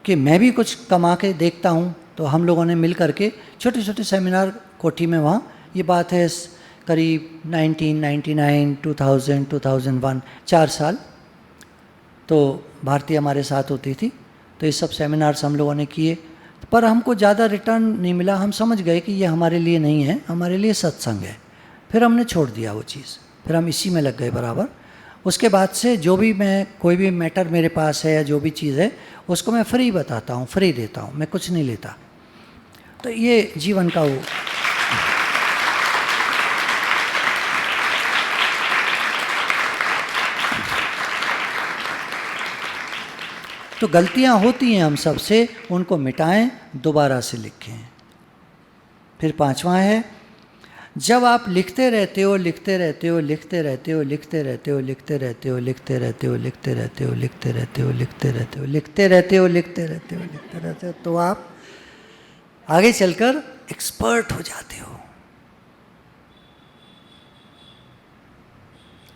कि मैं भी कुछ कमा के देखता हूँ। तो हम लोगों ने मिल करके छोटे छोटे सेमिनार कोठी में, वहाँ ये बात है करीब 1999, 2000, 2001, 4 साल, तो भारती हमारे साथ होती थी। तो ये सब सेमिनार्स हम लोगों ने किए, पर हमको ज़्यादा रिटर्न नहीं मिला। हम समझ गए कि ये हमारे लिए नहीं है, हमारे लिए सत्संग है। फिर हमने छोड़ दिया वो चीज़, फिर हम इसी में लग गए बराबर। उसके बाद से जो भी मैं, कोई भी मैटर मेरे पास है या जो भी चीज़ है, उसको मैं फ्री बताता हूँ, फ्री देता हूँ, मैं कुछ नहीं लेता। तो ये जीवन का वो तो गलतियाँ होती हैं हम सबसे, उनको मिटाएं, दोबारा से लिखें। फिर 5वां है, जब आप लिखते रहते हो, लिखते रहते हो, लिखते रहते हो, लिखते रहते हो, लिखते रहते हो, लिखते रहते हो, लिखते रहते हो, लिखते रहते हो, लिखते रहते हो, लिखते रहते हो, लिखते रहते हो, लिखते रहते हो, तो आप आगे चलकर एक्सपर्ट हो जाते हो।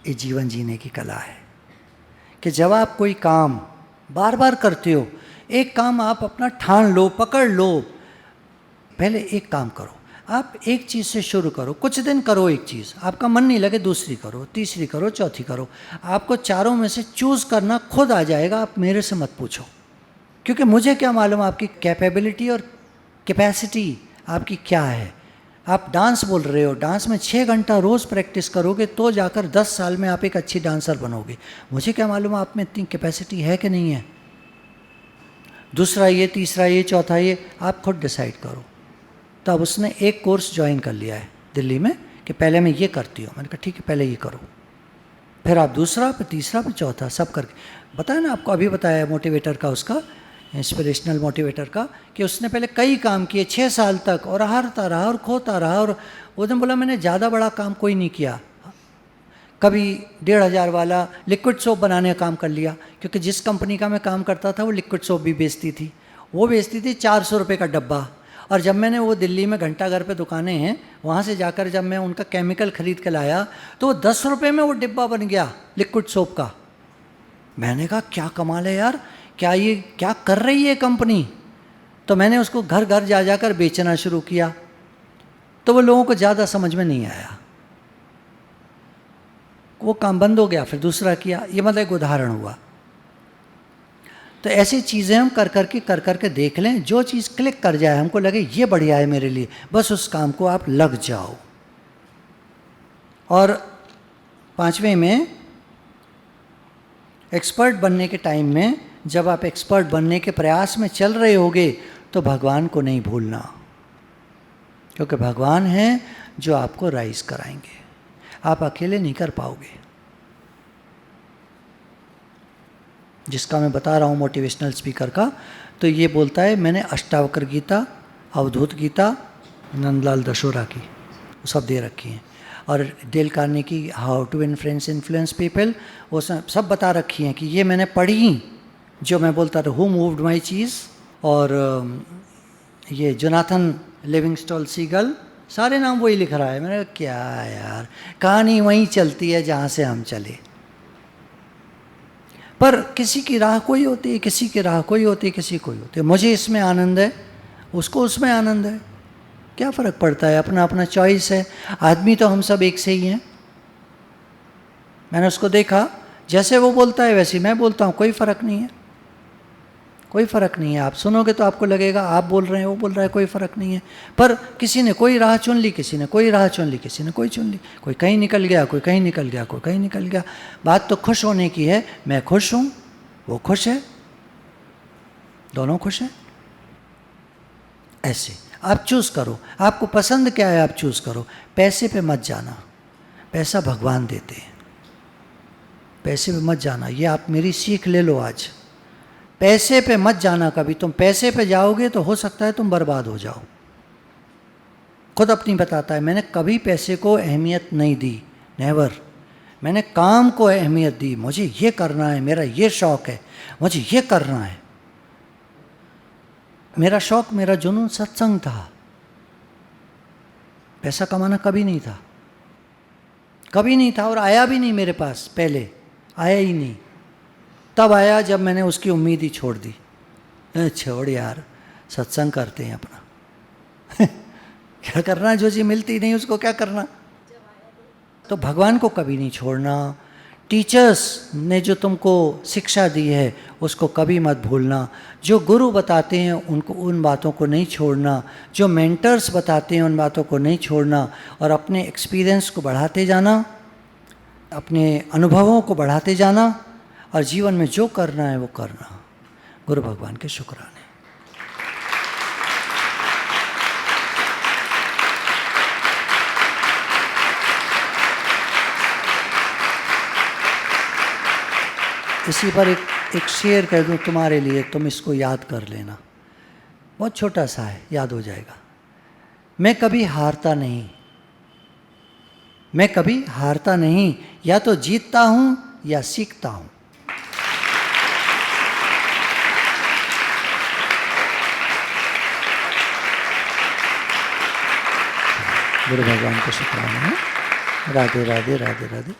ये जीवन जीने की कला है कि जब आप कोई काम बार बार करते हो, एक काम आप अपना ठान लो, पकड़ लो। पहले एक काम करो, आप एक चीज़ से शुरू करो, कुछ दिन करो एक चीज़, आपका मन नहीं लगे दूसरी करो, तीसरी करो, चौथी करो। आपको चारों में से चूज़ करना खुद आ जाएगा, आप मेरे से मत पूछो, क्योंकि मुझे क्या मालूम आपकी कैपेबिलिटी और कैपेसिटी आपकी क्या है। आप डांस बोल रहे हो, डांस में 6 घंटा रोज़ प्रैक्टिस करोगे तो जाकर 10 साल में आप एक अच्छी डांसर बनोगे। मुझे क्या मालूम आप में इतनी कैपेसिटी है कि नहीं है। दूसरा ये, तीसरा ये, चौथा ये, आप खुद डिसाइड करो। तो अब उसने एक कोर्स ज्वाइन कर लिया है दिल्ली में कि पहले मैं ये करती हूँ। मैंने कहा ठीक है, पहले ये करो, फिर आप दूसरा, फिर तीसरा, फिर चौथा, सब करके। बताया ना आपको, अभी बताया मोटिवेटर का, उसका इंस्पिरेशनल मोटिवेटर का, कि उसने पहले कई काम किए 6 साल तक, और हारता रहा और खोता रहा। और वो दिन बोला मैंने ज़्यादा बड़ा काम कोई नहीं किया। कभी 1500 वाला लिक्विड सोप बनाने का काम कर लिया, क्योंकि जिस कंपनी का मैं काम करता था वो लिक्विड सोप भी बेचती थी। वो बेचती थी 400 रुपये का डब्बा। और जब मैंने वो दिल्ली में घंटाघर पे दुकानें हैं, वहाँ से जाकर जब मैं उनका केमिकल ख़रीद के लाया, तो वो 10 रुपये में वो डिब्बा बन गया लिक्विड सोप का। मैंने कहा क्या कमाल है यार, क्या कर रही है कंपनी। तो मैंने उसको घर घर जा जाकर बेचना शुरू किया, तो वो लोगों को ज़्यादा समझ में नहीं आया, वो काम बंद हो गया, फिर दूसरा किया। ये मतलब एक उदाहरण हुआ। तो ऐसी चीज़ें हम कर करके देख लें, जो चीज़ क्लिक कर जाए, हमको लगे ये बढ़िया है मेरे लिए, बस उस काम को आप लग जाओ। और 5वें में, एक्सपर्ट बनने के टाइम में, जब आप एक्सपर्ट बनने के प्रयास में चल रहे होगे, तो भगवान को नहीं भूलना, क्योंकि भगवान हैं जो आपको राइज कराएंगे, आप अकेले नहीं कर पाओगे। जिसका मैं बता रहा हूँ मोटिवेशनल स्पीकर का, तो ये बोलता है मैंने अष्टावक्र गीता, अवधूत गीता, नंदलाल दशोरा की वो सब दे रखी हैं, और Dale Carnegie how to influence people, वो सब बता रखी हैं कि ये मैंने पढ़ी, जो मैं बोलता था हु मूव्ड माई चीज़, और ये जोनाथन लिविंगस्टोन सीगल, सारे नाम वही लिख रहा है। मैंने कहा क्या यार, कहानी वहीं चलती है जहाँ से हम चले। पर किसी की राह कोई होती है, किसी की राह कोई होती है, किसी कोई होती है। मुझे इसमें आनंद है, उसको उसमें आनंद है, क्या फ़र्क पड़ता है, अपना अपना चॉइस है। आदमी तो हम सब एक से ही हैं। मैंने उसको देखा, जैसे वो बोलता है वैसे मैं बोलता हूँ, कोई फ़र्क नहीं है, कोई फ़र्क नहीं है। आप सुनोगे तो आपको लगेगा आप बोल रहे हैं, वो बोल रहा है, कोई फ़र्क नहीं है। पर किसी ने कोई राह चुन ली, किसी ने कोई राह चुन ली, किसी ने कोई चुन ली, कोई कहीं निकल गया, कोई कहीं निकल गया, कोई कहीं निकल गया। बात तो खुश होने की है। मैं खुश हूँ, वो खुश है, दोनों खुश हैं। ऐसे आप चूज़ करो, आपको पसंद क्या है आप चूज़ करो। पैसे पे मत जाना, पैसा भगवान देते हैं, पैसे पे मत जाना। ये आप मेरी सीख ले लो आज, पैसे पे मत जाना कभी। तुम पैसे पे जाओगे तो हो सकता है तुम बर्बाद हो जाओ। खुद अपनी बताता है, मैंने कभी पैसे को अहमियत नहीं दी, नेवर। मैंने काम को अहमियत दी, मुझे ये करना है, मेरा ये शौक़ है, मुझे ये करना है। मेरा शौक़, मेरा जुनून सत्संग था, पैसा कमाना कभी नहीं था, कभी नहीं था। और आया भी नहीं मेरे पास, पहले आया ही नहीं। तब आया जब मैंने उसकी उम्मीद ही छोड़ दी। छोड़ यार, सत्संग करते हैं अपना। क्या करना, जो चीज़ मिलती नहीं उसको क्या करना। तो भगवान को कभी नहीं छोड़ना। टीचर्स ने जो तुमको शिक्षा दी है उसको कभी मत भूलना। जो गुरु बताते हैं उनको, उन बातों को नहीं छोड़ना। जो मेंटर्स बताते हैं उन बातों को नहीं छोड़ना। और अपने एक्सपीरियंस को बढ़ाते जाना, अपने अनुभवों को बढ़ाते जाना, और जीवन में जो करना है वो करना। गुरु भगवान के शुक्राने। इसी पर एक शेर कह दूँ तुम्हारे लिए, तुम इसको याद कर लेना। बहुत छोटा सा है, याद हो जाएगा। मैं कभी हारता नहीं, मैं कभी हारता नहीं, या तो जीतता हूँ या सीखता हूँ। गुरु भगवान को शुक्राना है। राधे राधे राधे राधे।